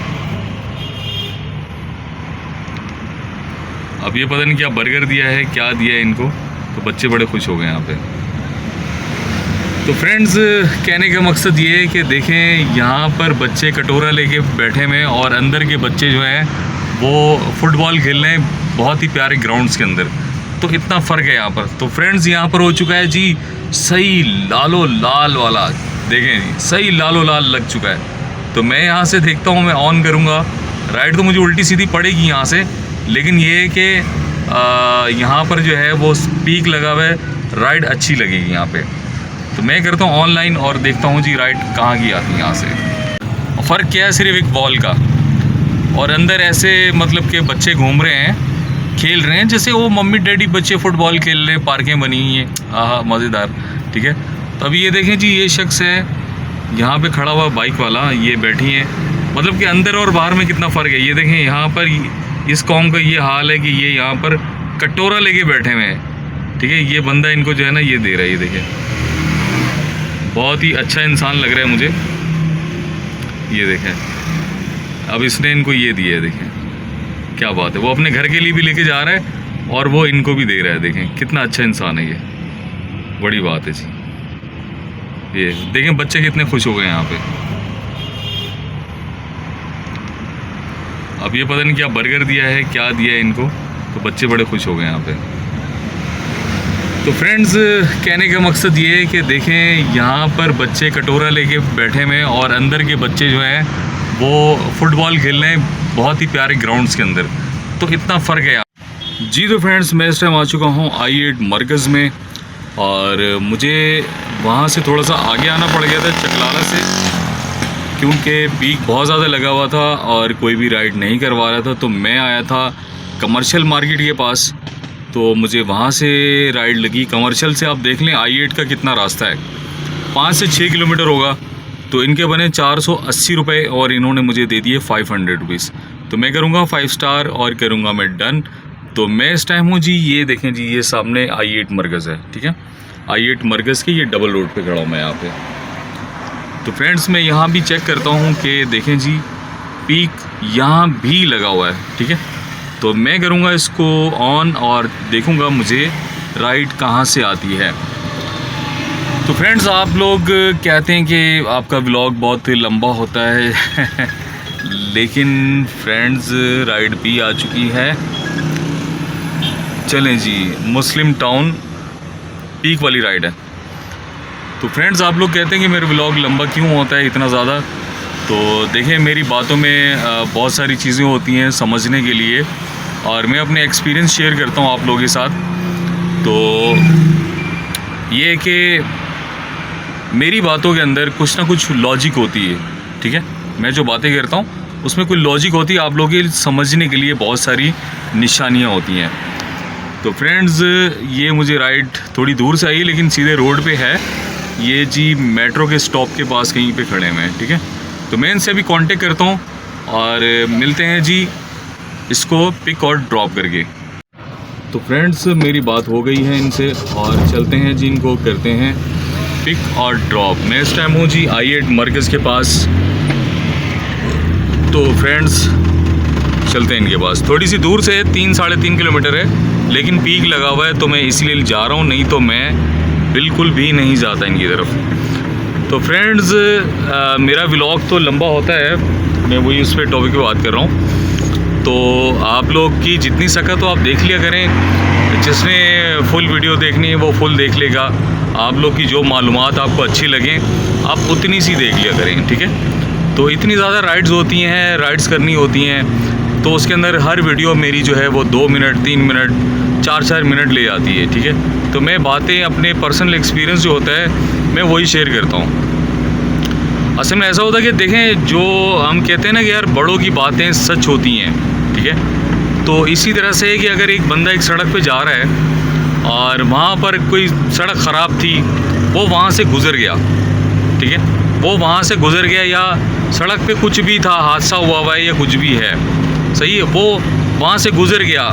अब ये पता नहीं क्या बर्गर दिया है, क्या दिया है इनको, तो बच्चे बड़े खुश हो गए यहाँ पे। तो फ्रेंड्स कहने का मकसद ये है कि देखें यहाँ पर बच्चे कटोरा लेके बैठे हुए हैं और अंदर के बच्चे जो हैं वो फुटबॉल खेल रहे हैं बहुत ही प्यारे ग्राउंड्स के अंदर। तो इतना फ़र्क है यहाँ पर। तो फ्रेंड्स यहाँ पर हो चुका है जी सही लालो लाल वाला, देखें जी सही लालो लाल लग चुका है। तो मैं यहाँ से देखता हूँ, मैं ऑन करूँगा राइड, तो मुझे उल्टी सीधी पड़ेगी यहाँ से, लेकिन ये है कि यहाँ पर जो है वो स्पीक लगा हुआ है, राइड अच्छी लगेगी यहाँ पे। तो मैं करता हूँ ऑनलाइन और देखता हूँ जी राइड कहाँ की आती है यहाँ से। फ़र्क क्या है, सिर्फ एक बॉल का। और अंदर ऐसे मतलब कि बच्चे घूम रहे हैं, खेल रहे हैं जैसे वो मम्मी डैडी बच्चे फुटबॉल खेल रहे हैं, पार्कें बनी हुई हैं, हाँ मज़ेदार। ठीक है, तो अभी ये देखें जी, ये शख्स है यहाँ पे खड़ा हुआ बाइक वाला, ये बैठी है। मतलब कि अंदर और बाहर में कितना फ़र्क है। ये देखें यहाँ पर इस कौम का ये हाल है कि ये यहाँ पर कटोरा लेके बैठे हुए हैं। ठीक है, ये बंदा इनको जो है ना ये दे रहा है, ये देखें, बहुत ही अच्छा इंसान लग रहा है मुझे। ये देखें, अब इसने इनको ये दिया है, देखें क्या बात है। वो अपने घर के लिए भी लेके जा रहा है और वो इनको भी दे रहा है। देखें कितना अच्छा इंसान है ये, बड़ी बात है जी। ये देखें बच्चे कितने खुश हो गए यहाँ पे। अब ये पता नहीं क्या बर्गर दिया है, क्या दिया है इनको, तो बच्चे बड़े खुश हो गए यहाँ पे। तो फ्रेंड्स कहने का मकसद ये है कि देखें यहाँ पर बच्चे कटोरा लेके बैठे हुए हैं और अंदर के बच्चे जो हैं वो फुटबॉल खेल रहे हैं बहुत ही प्यारे ग्राउंड्स के अंदर। तो इतना फ़र्क है यहाँ जी। तो फ्रेंड्स मैं इस टाइम आ चुका हूँ I8 मरकज़ में, और मुझे वहाँ से थोड़ा सा आगे आना पड़ गया था चकलाला से, क्योंकि पीक बहुत ज़्यादा लगा हुआ था और कोई भी राइड नहीं करवा रहा था। तो मैं आया था कमर्शियल मार्केट के पास, तो मुझे वहाँ से राइड लगी। कमर्शियल से आप देख लें I8 का कितना रास्ता है, 5 से 6 किलोमीटर होगा। तो इनके बने 480 रुपये और इन्होंने मुझे दे दिए 500 रुपीज़। तो मैं करूँगा 5 स्टार और करूँगा मैं डन। तो मैं इस टाइम हूँ जी, ये देखें जी, ये सामने I8 मरकज़ है। ठीक है, I8 मरकज़ के ये डबल रोड पे खड़ा हूँ मैं यहाँ पे। तो फ्रेंड्स मैं यहाँ भी चेक करता हूँ कि देखें जी पीक यहाँ भी लगा हुआ है। ठीक है, तो मैं करूँगा इसको ऑन और देखूँगा मुझे राइड कहाँ से आती है। तो फ्रेंड्स आप लोग कहते हैं कि आपका व्लॉग बहुत लंबा होता है लेकिन फ्रेंड्स राइड भी आ चुकी है। चलें जी, मुस्लिम टाउन पीक वाली राइड है। तो फ्रेंड्स आप लोग कहते हैं कि मेरा व्लॉग लंबा क्यों होता है इतना ज़्यादा, तो देखें मेरी बातों में बहुत सारी चीज़ें होती हैं समझने के लिए, और मैं अपने एक्सपीरियंस शेयर करता हूँ आप लोगों के साथ। तो ये कि मेरी बातों के अंदर कुछ ना कुछ लॉजिक होती है। ठीक है, मैं जो बातें करता हूँ उसमें कोई लॉजिक होती है, आप लोगों के समझने के लिए बहुत सारी निशानियाँ होती हैं। तो फ्रेंड्स ये मुझे राइड थोड़ी दूर से आई है लेकिन सीधे रोड पे है। ये जी मेट्रो के स्टॉप के पास कहीं पे खड़े हुए हैं, ठीक है। तो मैं इनसे अभी कांटेक्ट करता हूँ और मिलते हैं जी इसको पिक और ड्रॉप करके। तो फ्रेंड्स मेरी बात हो गई है इनसे और चलते हैं जी, इनको करते हैं पिक और ड्रॉप। मैं इस टाइम हूँ जी I8 मरकज़ के पास। तो फ्रेंड्स चलते हैं इनके पास, थोड़ी सी दूर से 3-3.5 किलोमीटर है लेकिन पीक लगा हुआ है तो मैं इसीलिए जा रहा हूँ, नहीं तो मैं बिल्कुल भी नहीं जाता इनकी तरफ। तो फ्रेंड्स मेरा व्लॉग तो लंबा होता है, मैं वही उस पर टॉपिक पे बात कर रहा हूँ। तो आप लोग की जितनी सकत हो आप देख लिया करें, जिसने फुल वीडियो देखनी है वो फुल देख लेगा। आप लोग की जो मालूमात आपको अच्छी लगें आप उतनी सी देख लिया करें, ठीक है। तो इतनी ज़्यादा राइड्स होती हैं, राइड्स करनी होती हैं, तो उसके अंदर हर वीडियो मेरी जो है वो 2 मिनट 3 मिनट 4-4 मिनट ले जाती है, ठीक है। तो मैं बातें अपने पर्सनल एक्सपीरियंस जो होता है मैं वही शेयर करता हूँ। असल में ऐसा होता है कि देखें, जो हम कहते हैं ना कि यार बड़ों की बातें सच होती हैं, ठीक है। तो इसी तरह से कि अगर एक बंदा एक सड़क पे जा रहा है और वहाँ पर कोई सड़क ख़राब थी, वो वहाँ से गुज़र गया, ठीक है, वो वहाँ से गुज़र गया या सड़क पे कुछ भी था, हादसा हुआ है या कुछ भी है, सही है, वो वहाँ से गुज़र गया,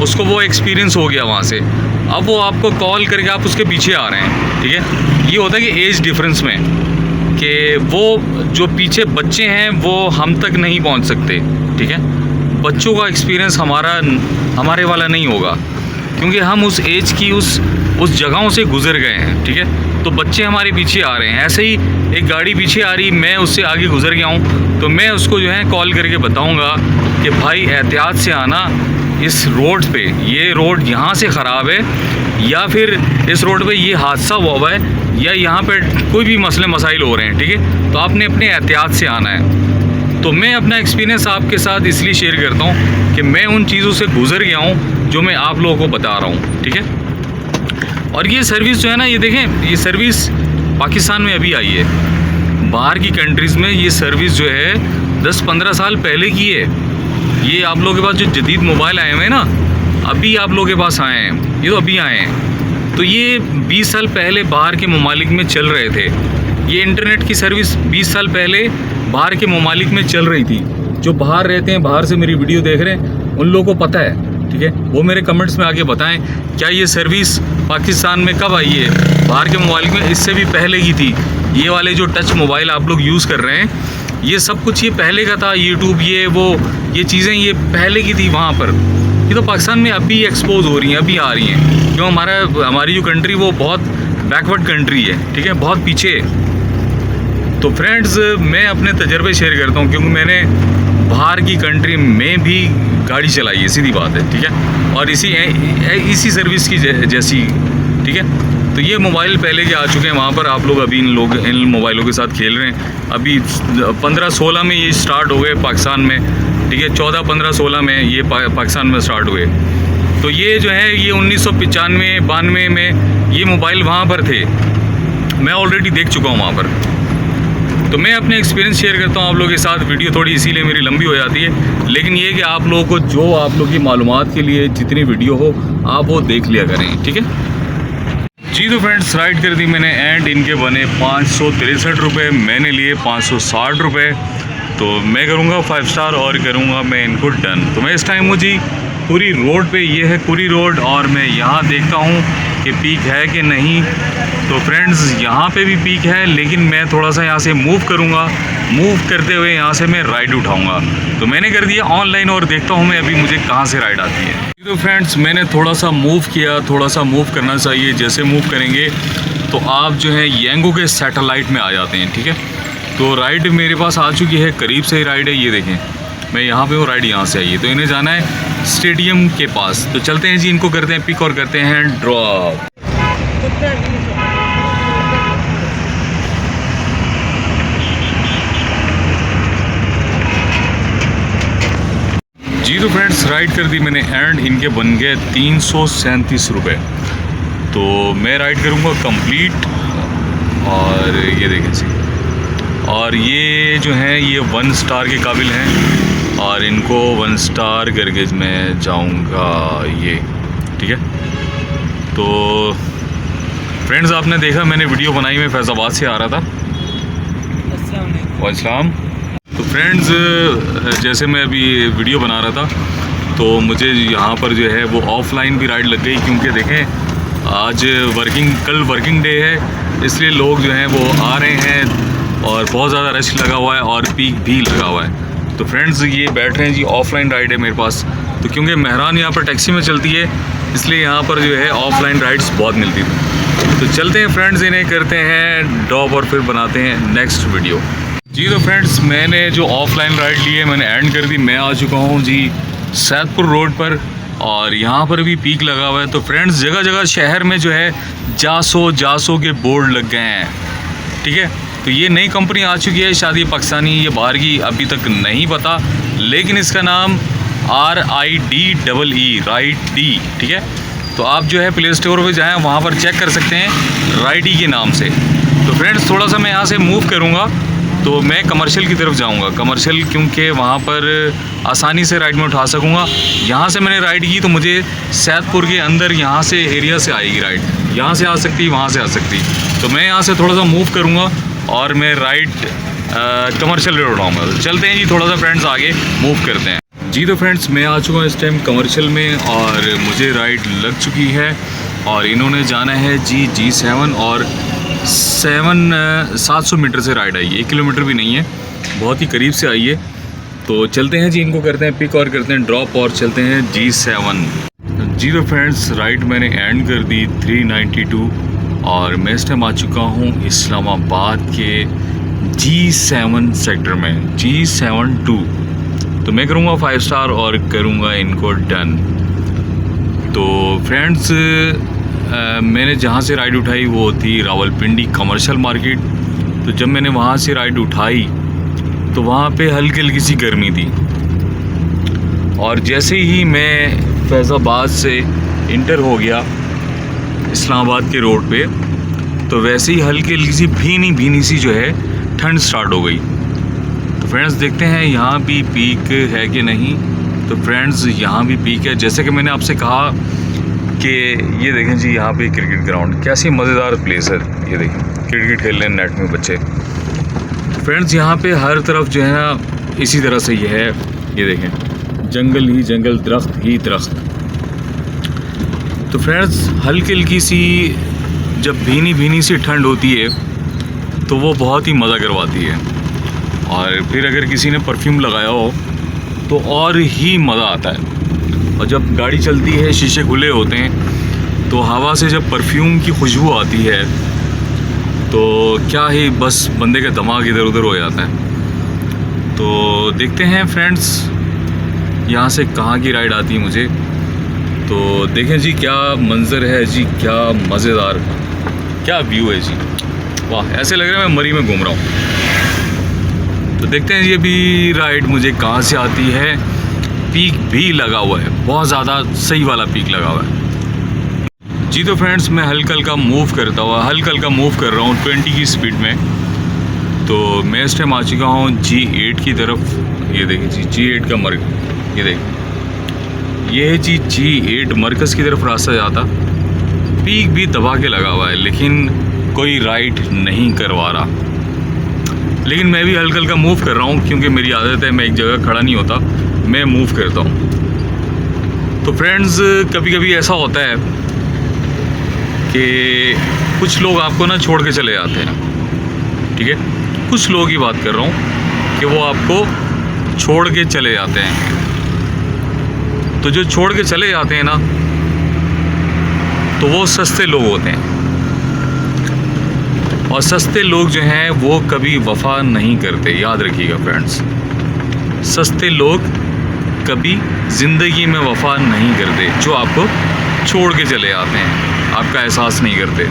उसको वो एक्सपीरियंस हो गया वहाँ से। अब वो आपको कॉल करके आप उसके पीछे आ रहे हैं, ठीक है। ये होता है कि एज डिफरेंस में कि वो जो पीछे बच्चे हैं वो हम तक नहीं पहुँच सकते, ठीक है। बच्चों का एक्सपीरियंस हमारे वाला नहीं होगा क्योंकि हम उस एज की उस जगहों से गुज़र गए हैं, ठीक है। तो बच्चे हमारे पीछे आ रहे हैं, ऐसे ही एक गाड़ी पीछे आ रही, मैं उससे आगे गुज़र गया हूँ, तो मैं उसको जो है कॉल करके बताऊँगा कि भाई एहतियात से आना, इस रोड पे, ये रोड यहाँ से ख़राब है या फिर इस रोड पे ये हादसा हुआ है या यहाँ पे कोई भी मसले मसाइल हो रहे हैं, ठीक है। तो आपने अपने एहतियात से आना है। तो मैं अपना एक्सपीरियंस आपके साथ इसलिए शेयर करता हूँ कि मैं उन चीज़ों से गुज़र गया हूँ जो मैं आप लोगों को बता रहा हूँ, ठीक है। और ये सर्विस जो है ना, ये देखें, ये सर्विस पाकिस्तान में अभी आई है, बाहर की कंट्रीज़ में ये सर्विस जो है 10-15 साल पहले की है। ये आप लोगों के पास जो जदीद मोबाइल आए हुए हैं ना, अभी आप लोगों के पास आए हैं, ये तो अभी आए हैं। तो ये 20 साल पहले बाहर के ममालिक में चल रहे थे। ये इंटरनेट की सर्विस 20 साल पहले बाहर के ममालिक में चल रही थी। जो बाहर रहते हैं, बाहर से मेरी वीडियो देख रहे हैं, उन लोगों को पता है, ठीक है। वो मेरे कमेंट्स में आके बताएं क्या ये सर्विस पाकिस्तान में कब आई है। बाहर के मोबाइल में इससे भी पहले की थी। ये वाले जो टच मोबाइल आप लोग यूज़ कर रहे हैं, ये सब कुछ ये पहले का था। यूट्यूब ये चीज़ें ये पहले की थी वहाँ पर। ये तो पाकिस्तान में अभी एक्सपोज हो रही हैं, अभी आ रही हैं, क्यों हमारी जो कंट्री वो बहुत बैकवर्ड कंट्री है, ठीक है, बहुत पीछे है। तो फ्रेंड्स मैं अपने तजर्बे शेयर करता हूँ क्योंकि मैंने बाहर की कंट्री में भी गाड़ी चलाई है, सीधी बात है, ठीक है। और इसी सर्विस की जैसी, ठीक है। तो ये मोबाइल पहले के आ चुके हैं वहाँ पर, आप लोग अभी इन मोबाइलों के साथ खेल रहे हैं। अभी 15-16 में ये स्टार्ट हो गए पाकिस्तान में, ठीक है। 14-15-16 में ये पाकिस्तान में स्टार्ट हुए। तो ये जो है ये 1995-92 में ये मोबाइल वहाँ पर थे, मैं ऑलरेडी देख चुका हूँ वहाँ पर। तो मैं अपने एक्सपीरियंस शेयर करता हूँ आप लोगों के साथ। वीडियो थोड़ी इसीलिए मेरी लंबी हो जाती है, लेकिन ये कि आप लोगों को जो आप लोगों की मालूमात के लिए जितनी वीडियो हो आप वो देख लिया करें, ठीक है जी। तो फ्रेंड्स राइड कर दी मैंने एंड इनके बने 563 रुपये, मैंने लिए 560 रुपये। तो मैं करूँगा 5 स्टार और करूँगा मैं इनको डन। तो मैं इस टाइम हूँ जी कुरी रोड पे, ये है कुरी रोड, और मैं यहाँ देखता हूँ कि पीक है कि नहीं। तो फ्रेंड्स यहाँ पे भी पीक है, लेकिन मैं थोड़ा सा यहाँ से मूव करूँगा, मूव करते हुए यहाँ से मैं राइड उठाऊँगा। तो मैंने कर दिया ऑनलाइन और देखता हूँ मैं अभी मुझे कहाँ से राइड आती है। तो फ्रेंड्स मैंने थोड़ा सा मूव किया, थोड़ा सा मूव करना चाहिए। जैसे मूव करेंगे तो आप जो है येंगो के सैटेलाइट में आ जाते हैं, ठीक है। तो राइड मेरे पास आ चुकी है, करीब से ही राइड है, ये देखें मैं यहाँ पे हूँ, राइड यहाँ से आई है। तो इन्हें जाना है स्टेडियम के पास। तो चलते हैं जी, इनको करते हैं पिक और करते हैं ड्रॉप। जी तो फ्रेंड्स राइड कर दी मैंने एंड इनके बन गए 337 रुपये। तो मैं राइड करूँगा कंप्लीट, और ये देखें जी और ये जो हैं ये 1 स्टार के काबिल हैं और इनको 1 स्टार करके मैं जाऊंगा ये, ठीक है। तो फ्रेंड्स आपने देखा मैंने वीडियो बनाई, मैं फैज़ाबाद से आ रहा था। वालेकुम। तो फ्रेंड्स जैसे मैं अभी वीडियो बना रहा था तो मुझे यहाँ पर जो है वो ऑफ़लाइन भी राइड लग गई, क्योंकि देखें आज कल वर्किंग डे है, इसलिए लोग जो हैं वो आ रहे हैं और बहुत ज़्यादा रश लगा हुआ है और पीक भी लगा हुआ है। तो फ्रेंड्स ये बैठ रहे हैं जी, ऑफ़लाइन राइड है मेरे पास। तो क्योंकि मेहरान यहाँ पर टैक्सी में चलती है इसलिए यहाँ पर जो है ऑफ़लाइन राइड्स बहुत मिलती थी। तो चलते हैं फ्रेंड्स, इन्हें करते हैं ड्रॉप और फिर बनाते हैं नेक्स्ट वीडियो जी। तो फ्रेंड्स मैंने जो ऑफ़लाइन राइड ली है मैंने एंड कर दी। मैं आ चुका हूँ जी सैदपुर रोड पर और यहाँ पर भी पीक लगा हुआ है। तो फ्रेंड्स जगह जगह शहर में जो है जासो के बोर्ड लग गए हैं, ठीक है। तो ये नई कंपनी आ चुकी है, शायद ये पाकिस्तानी, ये बाहर की अभी तक नहीं पता, लेकिन इसका नाम RIDEE राइड डी, ठीक है। तो आप जो है प्ले स्टोर पर जाएँ, वहाँ पर चेक कर सकते हैं राइडी के नाम से। तो फ्रेंड्स थोड़ा सा मैं यहाँ से मूव करूँगा तो मैं कमर्शियल की तरफ जाऊंगा, कमर्शियल, क्योंकि वहाँ पर आसानी से राइड में उठा सकूँगा। यहाँ से मैंने राइड की तो मुझे सैदपुर के अंदर यहाँ से एरिया से आएगी राइड, यहाँ से आ सकती, वहाँ से आ सकती। तो मैं यहाँ से थोड़ा सा मूव करूँगा और मैं राइड कमर्शियल रोड उठाऊँगा। तो चलते हैं जी थोड़ा सा फ्रेंड्स आगे मूव करते हैं जी। तो फ्रेंड्स मैं आ चुका हूँ इस टाइम कमर्शियल में और मुझे राइड लग चुकी है और इन्होंने जाना है जी G7 और 700 मीटर से राइड आई है, 1 किलोमीटर भी नहीं है, बहुत ही करीब से आई है। तो चलते हैं जी, इनको करते हैं पिक और करते हैं ड्रॉप और चलते हैं G7 जी। तो फ्रेंड्स राइड मैंने एंड कर दी 392 और मैं इस टाइम आ चुका हूँ इस्लामाबाद के G7 सेक्टर में, G72। तो मैं करूँगा 5 स्टार और करूँगा इनको डन। तो फ्रेंड्स मैंने जहाँ से राइड उठाई वो थी रावलपिंडी कमर्शियल मार्केट। तो जब मैंने वहाँ से राइड उठाई तो वहाँ पे हल्की हल्की सी गर्मी थी और जैसे ही मैं फैज़ाबाद से इंटर हो गया इस्लामाबाद के रोड पे तो वैसे ही हल्की हल्की सी भीनी सी जो है ठंड स्टार्ट हो गई। तो फ्रेंड्स देखते हैं यहाँ भी पीक है कि नहीं। तो फ्रेंड्स यहाँ भी पीक है, जैसे कि मैंने आपसे कहा कि ये देखें जी यहाँ पे क्रिकेट ग्राउंड, कैसी मज़ेदार प्लेस है। ये देखें क्रिकेट खेल रहे हैं नेट में बच्चे। फ्रेंड्स यहाँ पे हर तरफ जो है ना इसी तरह से ये है, ये देखें जंगल ही जंगल, दरख्त ही दरख्त। तो फ्रेंड्स हल्की हल्की सी जब भीनी सी ठंड होती है तो वो बहुत ही मज़ा करवाती है और फिर अगर किसी ने परफ्यूम लगाया हो तो और ही मज़ा आता है। और जब गाड़ी चलती है शीशे खुले होते हैं तो हवा से जब परफ्यूम की खुशबू आती है तो क्या ही बस बंदे का दिमाग इधर उधर हो जाता है। तो देखते हैं फ्रेंड्स यहाँ से कहाँ की राइड आती है मुझे। तो देखें जी क्या मंज़र है जी, क्या मज़ेदार, क्या व्यू है जी, वाह, ऐसे लग रहा है मैं मरी में घूम रहा हूँ। तो देखते हैं ये भी राइड मुझे कहाँ से आती है। पीक भी लगा हुआ है, बहुत ज़्यादा सही वाला पीक लगा हुआ है जी। तो फ्रेंड्स मैं हल्का हल्का मूव कर रहा हूँ 20 की स्पीड में। तो मैं इस टाइम आ चुका हूँ G8 की तरफ। ये देखिए जी G8 का मर्कज़, ये देखिए ये है जी G8 मरकज़ की तरफ रास्ता जाता। पीक भी दबा के लगा हुआ है लेकिन कोई राइड नहीं करवा रहा, लेकिन मैं भी हल्का हल्का मूव कर रहा हूँ क्योंकि मेरी आदत है, मैं एक जगह खड़ा नहीं होता, मैं मूव करता हूँ। तो फ्रेंड्स कभी कभी ऐसा होता है कि कुछ लोग आपको ना छोड़ के चले जाते हैं, ठीक है, कुछ लोगों की बात कर रहा हूँ कि वो आपको छोड़ के चले जाते हैं। तो जो छोड़ के चले जाते हैं ना तो वो सस्ते लोग होते हैं और सस्ते लोग जो हैं वो कभी वफ़ा नहीं करते, याद रखिएगा फ्रेंड्स। सस्ते लोग कभी ज़िंदगी में वफ़ा नहीं करते, जो आपको छोड़ के चले आते हैं, आपका एहसास नहीं करते।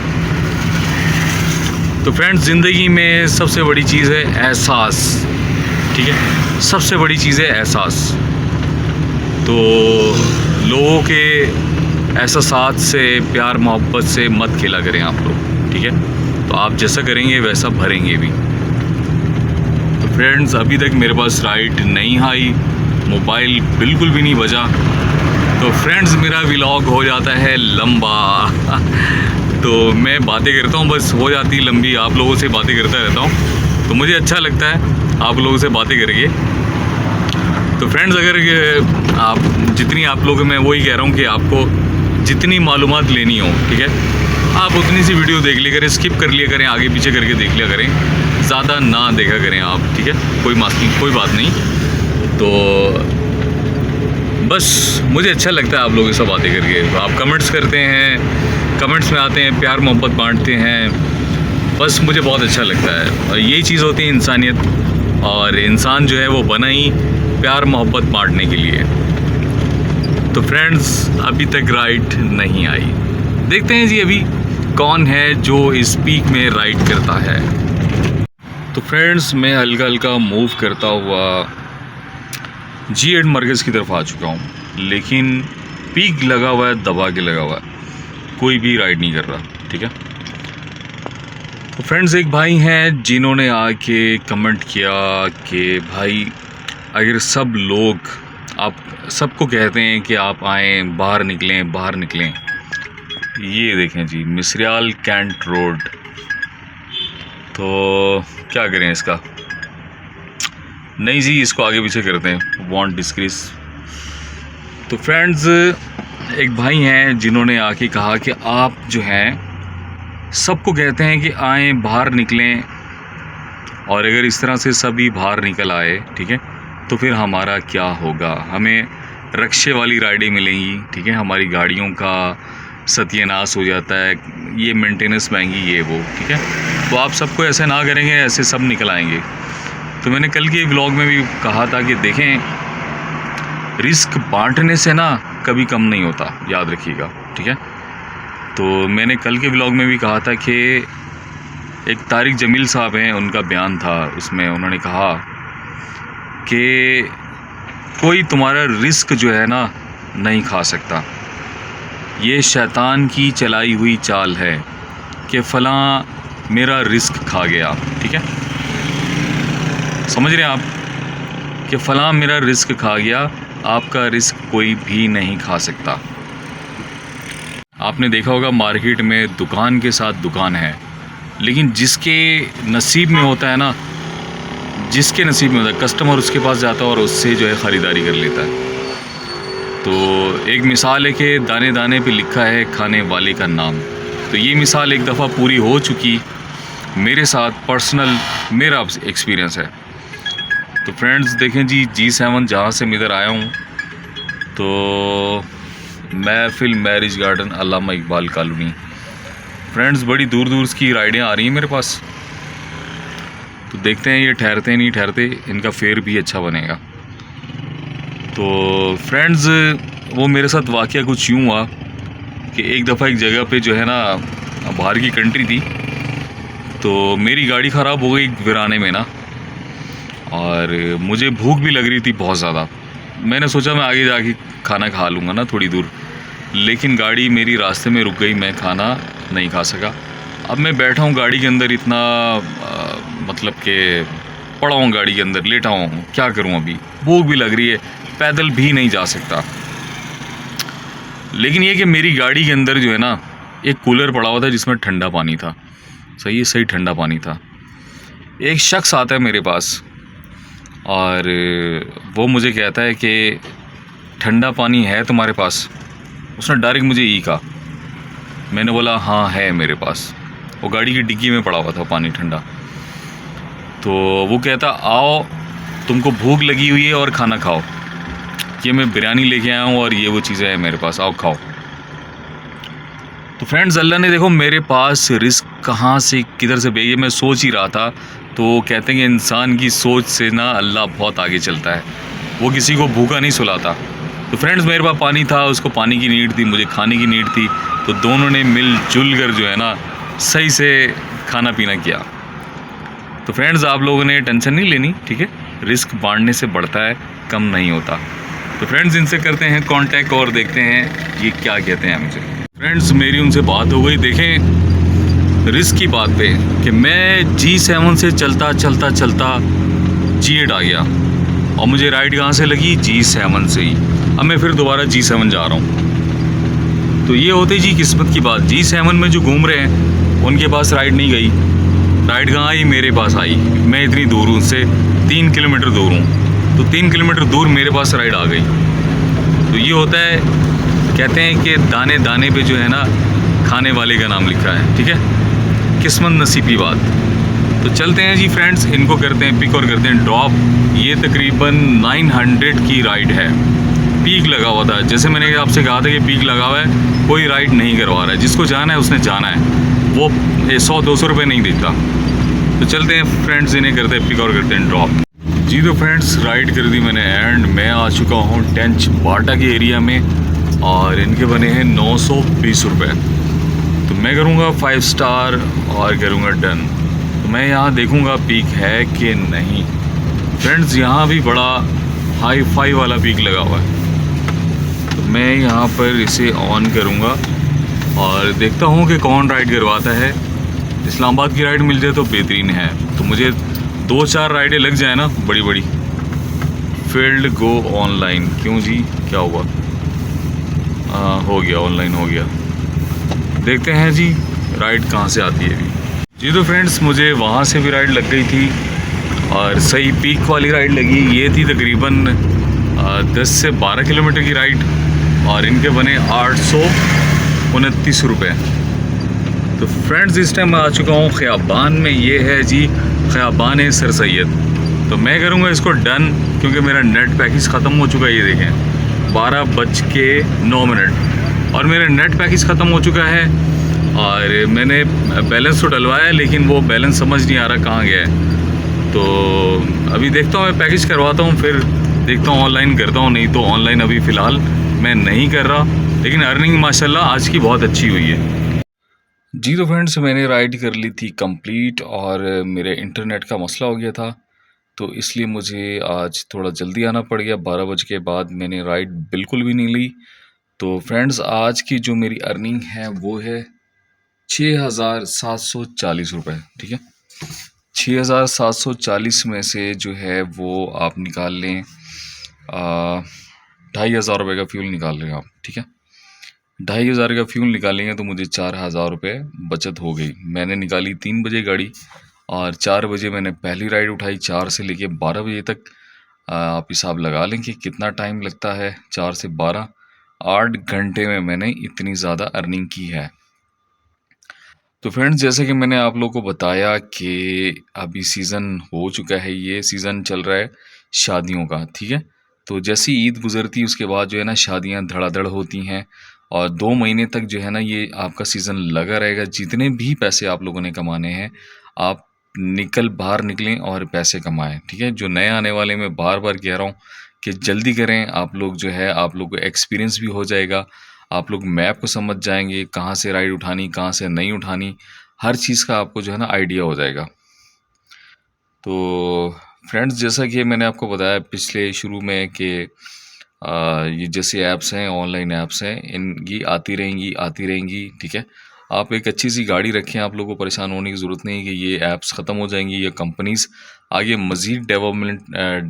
तो फ्रेंड्स ज़िंदगी में सबसे बड़ी चीज़ है एहसास, ठीक है, सबसे बड़ी चीज़ है एहसास। तो लोगों के एहसास से, प्यार मोहब्बत से मत खेला करें आप लोग, ठीक है। तो आप जैसा करेंगे वैसा भरेंगे भी। फ्रेंड्स अभी तक मेरे पास राइड नहीं आई, मोबाइल बिल्कुल भी नहीं बजा, तो फ्रेंड्स मेरा व्लॉग हो जाता है लंबा। तो मैं बातें करता हूँ, बस हो जाती लंबी, आप लोगों से बातें करता रहता हूँ, तो मुझे अच्छा लगता है आप लोगों से बातें करके। तो फ्रेंड्स अगर आप जितनी आप लोगों में वही कह रहा हूँ कि आपको जितनी मालूमात लेनी हो, ठीक है, आप उतनी सी वीडियो देख लिया करें, स्किप कर लिया करें, आगे पीछे करके देख लिया करें, ज़्यादा ना देखा करें आप, ठीक है, कोई बात नहीं। तो बस मुझे अच्छा लगता है आप लोगों से बातें करके। तो आप कमेंट्स करते हैं, कमेंट्स में आते हैं, प्यार मोहब्बत बांटते हैं, बस मुझे बहुत अच्छा लगता है। और यही चीज़ होती है इंसानियत, और इंसान जो है वो बना ही प्यार मोहब्बत बांटने के लिए। तो फ्रेंड्स अभी तक राइड नहीं आई, देखते हैं जी अभी कौन है जो इस पीक में राइड करता है। तो फ्रेंड्स मैं हल्का हल्का मूव करता हुआ G8 मरकज़ की तरफ आ चुका हूँ, लेकिन पीक लगा हुआ है, दबा के लगा हुआ है, कोई भी राइड नहीं कर रहा, ठीक है। तो फ्रेंड्स एक भाई हैं जिन्होंने आके कमेंट किया कि भाई अगर सब लोग आप सबको कहते हैं कि आप आएँ, बाहर निकलें, ये देखें जी मिसरियाल कैंट रोड, तो क्या करें इसका, नहीं जी इसको आगे पीछे करते हैं, वॉन्ट डिस्क्रीज। तो फ्रेंड्स एक भाई हैं जिन्होंने आके कहा कि आप जो हैं सबको कहते हैं कि आएँ, बाहर निकलें, और अगर इस तरह से सभी बाहर निकल आए, ठीक है, तो फिर हमारा क्या होगा, हमें रक्शे वाली राइडें मिलेंगी, ठीक है, हमारी गाड़ियों का सत्यानाश हो जाता है, ये मेंटेनेंस महंगी, ये वो, ठीक है। तो आप सबको ऐसे ना करेंगे, ऐसे सब निकल आएंगे। तो मैंने कल के व्लॉग में भी कहा था कि देखें रिस्क बांटने से ना कभी कम नहीं होता, याद रखिएगा, ठीक है। तो मैंने कल के व्लॉग में भी कहा था कि एक तारिक जमील साहब हैं, उनका बयान था, उसमें उन्होंने कहा कि कोई तुम्हारा रिस्क जो है ना नहीं खा सकता, ये शैतान की चलाई हुई चाल है कि फ़लाँ मेरा रिस्क खा गया, ठीक है, समझ रहे हैं आप, कि फ़लाँ मेरा रिस्क खा गया, आपका रिस्क कोई भी नहीं खा सकता। आपने देखा होगा मार्केट में दुकान के साथ दुकान है, लेकिन जिसके नसीब में होता है ना, जिसके नसीब में होता है, कस्टमर उसके पास जाता है और उससे जो है ख़रीदारी कर लेता है। तो एक मिसाल है कि दाने दाने पे लिखा है खाने वाले का नाम। तो ये मिसाल एक दफ़ा पूरी हो चुकी मेरे साथ, पर्सनल मेरा एक्सपीरियंस है। तो फ्रेंड्स देखें जी G7 जहाँ से मैं इधर आया हूँ, तो महफिल मैरिज गार्डन अल्लामा इकबाल कॉलोनी। फ्रेंड्स बड़ी दूर दूर की राइडें आ रही हैं मेरे पास, तो देखते हैं ये ठहरते नहीं ठहरते, इनका फेयर भी अच्छा बनेगा। तो फ्रेंड्स वो मेरे साथ वाक़या कुछ यूँ हुआ कि एक दफ़ा एक जगह पे जो है ना, बाहर की कंट्री थी, तो मेरी गाड़ी ख़राब हो गई वीराने में ना, और मुझे भूख भी लग रही थी बहुत ज़्यादा। मैंने सोचा मैं आगे जाके खाना खा लूँगा ना थोड़ी दूर, लेकिन गाड़ी मेरी रास्ते में रुक गई, मैं खाना नहीं खा सका। अब मैं बैठा हूँ गाड़ी के अंदर, इतना मतलब कि पड़ा हूँ गाड़ी के अंदर, लेटा हूँ, क्या करूँ, अभी भूख भी लग रही है, पैदल भी नहीं जा सकता। लेकिन ये कि मेरी गाड़ी के अंदर जो है ना एक कूलर पड़ा हुआ था जिसमें ठंडा पानी था, सही ठंडा पानी था। एक शख्स आता है मेरे पास और वो मुझे कहता है कि ठंडा पानी है तुम्हारे पास? उसने डायरेक्ट मुझे यही कहा। मैंने बोला हाँ है मेरे पास। वो गाड़ी की डिग्गी में पड़ा हुआ था पानी ठंडा। तो वो कहता आओ तुमको भूख लगी हुई है और खाना खाओ, कि मैं बिरयानी लेके आया हूँ और ये वो चीज़ें हैं मेरे पास, आओ खाओ। तो फ्रेंड्स अल्लाह ने देखो मेरे पास रिस्क कहाँ से किधर से भेजी, मैं सोच ही रहा था। तो कहते हैं कि इंसान की सोच से ना अल्लाह बहुत आगे चलता है, वो किसी को भूखा नहीं सुलाता। तो फ्रेंड्स मेरे पास पानी था, उसको पानी की नीड थी, मुझे खाने की नीड थी, तो दोनों ने मिलजुल कर जो है ना सही से खाना पीना किया। तो फ्रेंड्स आप लोगों ने टेंशन नहीं लेनी, ठीक है, रिस्क बांटने से बढ़ता है, कम नहीं होता। तो फ्रेंड्स इनसे करते हैं कांटेक्ट और देखते हैं ये क्या कहते हैं मुझे। फ्रेंड्स मेरी उनसे बात हो गई, देखें रिस्क की बात पे, कि मैं G7 से चलता G8 आ गया और मुझे राइड कहाँ से लगी, G7 से ही। अब मैं फिर दोबारा G7 जा रहा हूँ। तो ये होती जी किस्मत की बात। G7 में जो घूम रहे हैं उनके पास राइड नहीं गई, राइड कहाँ आई, मेरे पास आई। मैं इतनी दूर हूँ, उससे 3 किलोमीटर दूर हूँ, तो 3 किलोमीटर दूर मेरे पास राइड आ गई। तो ये होता है, कहते हैं कि दाने दाने पे जो है ना खाने वाले का नाम लिखा है, ठीक है, किस्मत नसीब की बात। तो चलते हैं जी फ्रेंड्स, इनको करते हैं पिक और करते हैं ड्रॉप। ये तकरीबन 900 की राइड है, पीक लगा हुआ था। जैसे मैंने आपसे कहा था कि पीक लगा हुआ है, कोई राइड नहीं करवा रहा है, जिसको जाना है उसने जाना है, वो 100-200 रुपये नहीं देता। तो चलते हैं फ्रेंड्स, इन्हें करते हैं पिक और करते हैं ड्रॉप। जी तो फ्रेंड्स, राइड कर दी मैंने एंड मैं आ चुका हूँ टेंच बाटा के एरिया में और इनके बने हैं 920 रुपये। तो मैं करूँगा 5 स्टार और करूँगा डन। तो मैं यहाँ देखूँगा पीक है कि नहीं। फ्रेंड्स यहाँ भी बड़ा हाई फाई वाला पीक लगा हुआ है। तो मैं यहाँ पर इसे ऑन करूँगा और देखता हूँ कि कौन राइड करवाता है। इस्लामाबाद की राइड मिल जाए तो बेहतरीन है। तो मुझे 2-4 राइडें लग जाए ना बड़ी बड़ी। फील्ड गो ऑनलाइन, क्यों जी, क्या हुआ? हो गया, ऑनलाइन हो गया। देखते हैं जी राइड कहाँ से आती है अभी। जी तो फ्रेंड्स, मुझे वहाँ से भी राइड लग गई थी और सही पीक वाली राइड लगी। ये थी तकरीबन 10 से 12 किलोमीटर की राइड और इनके बने 829 रुपये। तो फ्रेंड्स, इस टाइम मैं आ चुका हूँ ख़याबान में। ये है जी ख़याबान सर सैयद। तो मैं करूँगा इसको डन, क्योंकि मेरा नेट पैकेज ख़त्म हो चुका है। ये देखें 12:09 और मेरा नेट पैकेज ख़त्म हो चुका है और मैंने बैलेंस तो डलवाया है, लेकिन वो बैलेंस समझ नहीं आ रहा कहाँ गया है। तो अभी देखता हूँ, मैं पैकेज करवाता हूँ, फिर देखता हूँ ऑनलाइन करता हूँ, नहीं तो ऑनलाइन अभी फ़िलहाल मैं नहीं कर रहा। लेकिन अर्निंग माशाल्लाह आज की बहुत अच्छी हुई है। जी तो फ्रेंड्स, मैंने राइड कर ली थी कंप्लीट और मेरे इंटरनेट का मसला हो गया था, तो इसलिए मुझे आज थोड़ा जल्दी आना पड़ गया। 12 बजे के बाद मैंने राइड बिल्कुल भी नहीं ली। तो फ्रेंड्स, आज की जो मेरी अर्निंग है वो है 6,740 रुपये, ठीक है। 6,740 में से जो है वो आप निकाल लें 2,500 रुपये का फ्यूल निकाल लें आप, ठीक है। 2,500 का फ्यूल निकालेंगे तो मुझे 4,000 रुपये बचत हो गई। मैंने निकाली 3 बजे गाड़ी और 4 बजे मैंने पहली राइड उठाई। 4 से लेके 12 बजे तक आप हिसाब लगा लें कि कितना टाइम लगता है। 4 से 12, 8 घंटे में मैंने इतनी ज़्यादा अर्निंग की है। तो फ्रेंड्स, जैसे कि मैंने आप लोगों को बताया कि अभी सीज़न हो चुका है, ये सीज़न चल रहा है शादियों का, ठीक है। तो जैसी ईद गुज़रती उसके बाद जो है ना शादियां धड़ाधड़ होती हैं और 2 महीने तक जो है ना ये आपका सीज़न लगा रहेगा। जितने भी पैसे आप लोगों ने कमाने हैं, आप बाहर निकलें और पैसे कमाएं, ठीक है। जो नए आने वाले, मैं बार बार कह रहा हूँ कि जल्दी करें। आप लोग जो है, आप लोग को एक्सपीरियंस भी हो जाएगा, आप लोग मैप को समझ जाएंगे, कहाँ से राइड उठानी, कहाँ से नहीं उठानी, हर चीज़ का आपको जो है ना आइडिया हो जाएगा। तो फ्रेंड्स, जैसा कि मैंने आपको बताया पिछले शुरू में कि ये जैसे ऐप्स हैं, ऑनलाइन ऐप्स हैं, इनकी आती रहेंगी, ठीक है। आप एक अच्छी सी गाड़ी रखें, आप लोगों को परेशान होने की ज़रूरत नहीं कि ये ऐप्स ख़त्म हो जाएंगी, ये कंपनीज़ आगे मज़ीद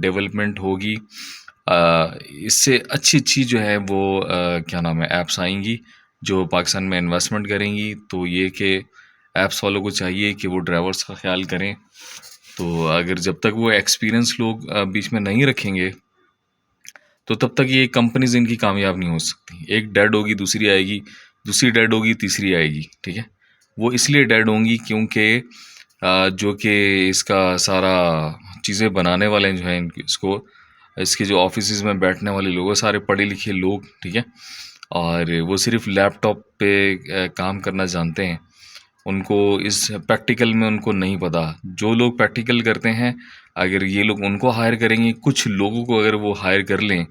डेवलपमेंट होगी। इससे अच्छी जो है वो क्या नाम है, ऐप्स आएंगी जो पाकिस्तान में इन्वेस्टमेंट करेंगी। तो ये कि ऐप्स वालों को चाहिए कि वो ड्राइवर्स का ख्याल करें। तो अगर जब तक वो एक्सपीरियंस लोग बीच में नहीं रखेंगे, तो तब तक ये कंपनीज इनकी कामयाब नहीं हो सकती। एक डेड होगी, दूसरी आएगी, दूसरी डेड होगी, तीसरी आएगी, ठीक है। वो इसलिए डेड होंगी क्योंकि जो कि इसका सारा चीज़ें बनाने वाले जो हैं, इसके जो ऑफिस में बैठने वाले लोग हैं, सारे पढ़े लिखे लोग, ठीक है। और वो सिर्फ लैपटॉप पे काम करना जानते हैं, उनको इस प्रैक्टिकल में उनको नहीं पता। जो लोग प्रैक्टिकल करते हैं, अगर ये लोग उनको हायर करेंगे, कुछ लोगों को अगर वो हायर कर लें,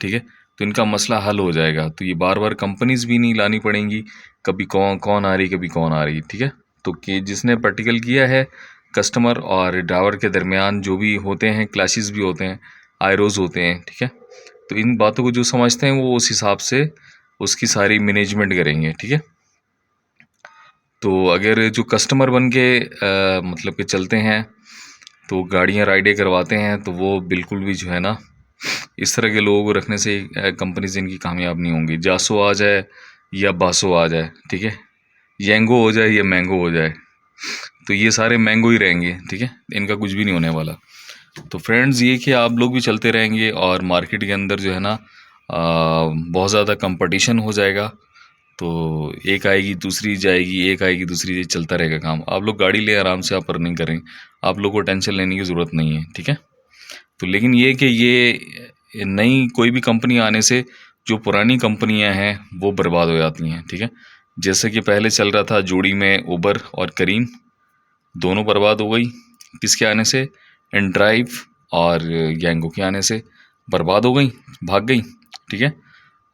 ठीक है, तो इनका मसला हल हो जाएगा। तो ये बार बार कंपनीज भी नहीं लानी पड़ेंगी, कभी कौन आ रही, कभी कौन आ रही, ठीक है। तो कि जिसने प्रैक्टिकल किया है, कस्टमर और ड्राइवर के दरमियान जो भी होते हैं, क्लैशेस भी होते हैं, आयरोज होते हैं, ठीक है। तो इन बातों को जो समझते हैं वो उस हिसाब से उसकी सारी मैनेजमेंट करेंगे, ठीक है। तो अगर जो कस्टमर बन के मतलब कि चलते हैं, तो गाड़ियाँ राइडें करवाते हैं, तो वो बिल्कुल भी जो है ना, इस तरह के लोगों को रखने से कंपनीज इनकी कामयाब नहीं होंगी। जासो आ जाए या बासो आ जाए, ठीक है, येंगो हो जाए या मैंगो हो जाए, तो ये सारे मैंगो ही रहेंगे, ठीक है, इनका कुछ भी नहीं होने वाला। तो फ्रेंड्स, ये कि आप लोग भी चलते रहेंगे और मार्केट के अंदर जो है ना बहुत ज़्यादा कंपटीशन हो जाएगा। तो एक आएगी दूसरी जाएगी, एक आएगी दूसरी, ये चलता रहेगा काम। आप लोग गाड़ी ले आराम से आप अर्निंग करें, आप लोग को टेंशन लेने की ज़रूरत नहीं है, ठीक है। तो लेकिन ये कि ये नई कोई भी कंपनी आने से जो पुरानी कंपनियां हैं वो बर्बाद हो जाती हैं, ठीक है। जैसे कि पहले चल रहा था जोड़ी में उबर और करीम, दोनों बर्बाद हो गई। किसके आने से? इनड्राइव और गैंगो के आने से बर्बाद हो गई, भाग गई, ठीक है।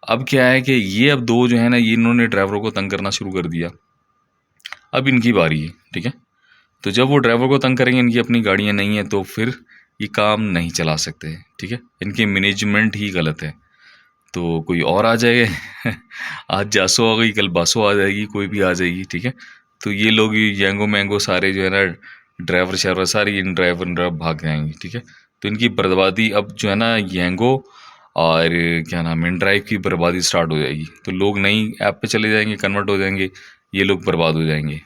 अब क्या है कि ये अब दो जो है ना, ये इन्होंने ड्राइवरों को तंग करना शुरू कर दिया। अब इनकी बारी है, ठीक है। तो जब वो ड्राइवर को तंग करेंगे, इनकी अपनी गाड़ियाँ नहीं हैं, तो फिर ये काम नहीं चला सकते, ठीक है। इनकी मैनेजमेंट ही गलत है। तो कोई और आ जाएगा आज जासो आ गई, कल बासो आ जाएगी, कोई भी आ जाएगी, ठीक है। तो ये लोग येंगो मैंगो सारे जो है ना, ड्राइवर शाइवर सारे इन ड्राइवर भाग जाएंगे, ठीक है। तो इनकी बर्बादी अब जो है ना, येंगो और क्या नाम है, इन ड्राइव की बर्बादी स्टार्ट हो जाएगी। तो लोग नई ऐप पे चले जाएंगे, कन्वर्ट हो जाएंगे, ये लोग बर्बाद हो जाएंगे।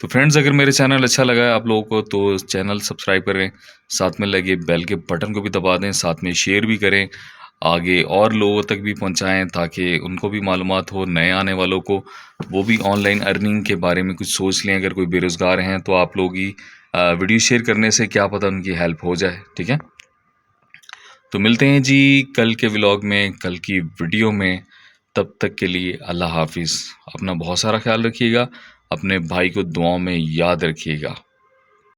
तो फ्रेंड्स, अगर मेरे चैनल अच्छा लगा है आप लोगों को तो चैनल सब्सक्राइब करें, साथ में लगे बेल के बटन को भी दबा दें, साथ में शेयर भी करें, आगे और लोगों तक भी पहुंचाएं, ताकि उनको भी मालूमात हो, नए आने वालों को वो भी ऑनलाइन अर्निंग के बारे में कुछ सोच लें। अगर कोई बेरोज़गार हैं तो आप लोग ही वीडियो शेयर करने से क्या पता उनकी हेल्प हो जाए, ठीक है। तो मिलते हैं जी कल के व्लॉग में, कल की वीडियो में। तब तक के लिए अल्लाह हाफिज़। अपना बहुत सारा ख्याल रखिएगा, अपने भाई को दुआओं में याद रखिएगा।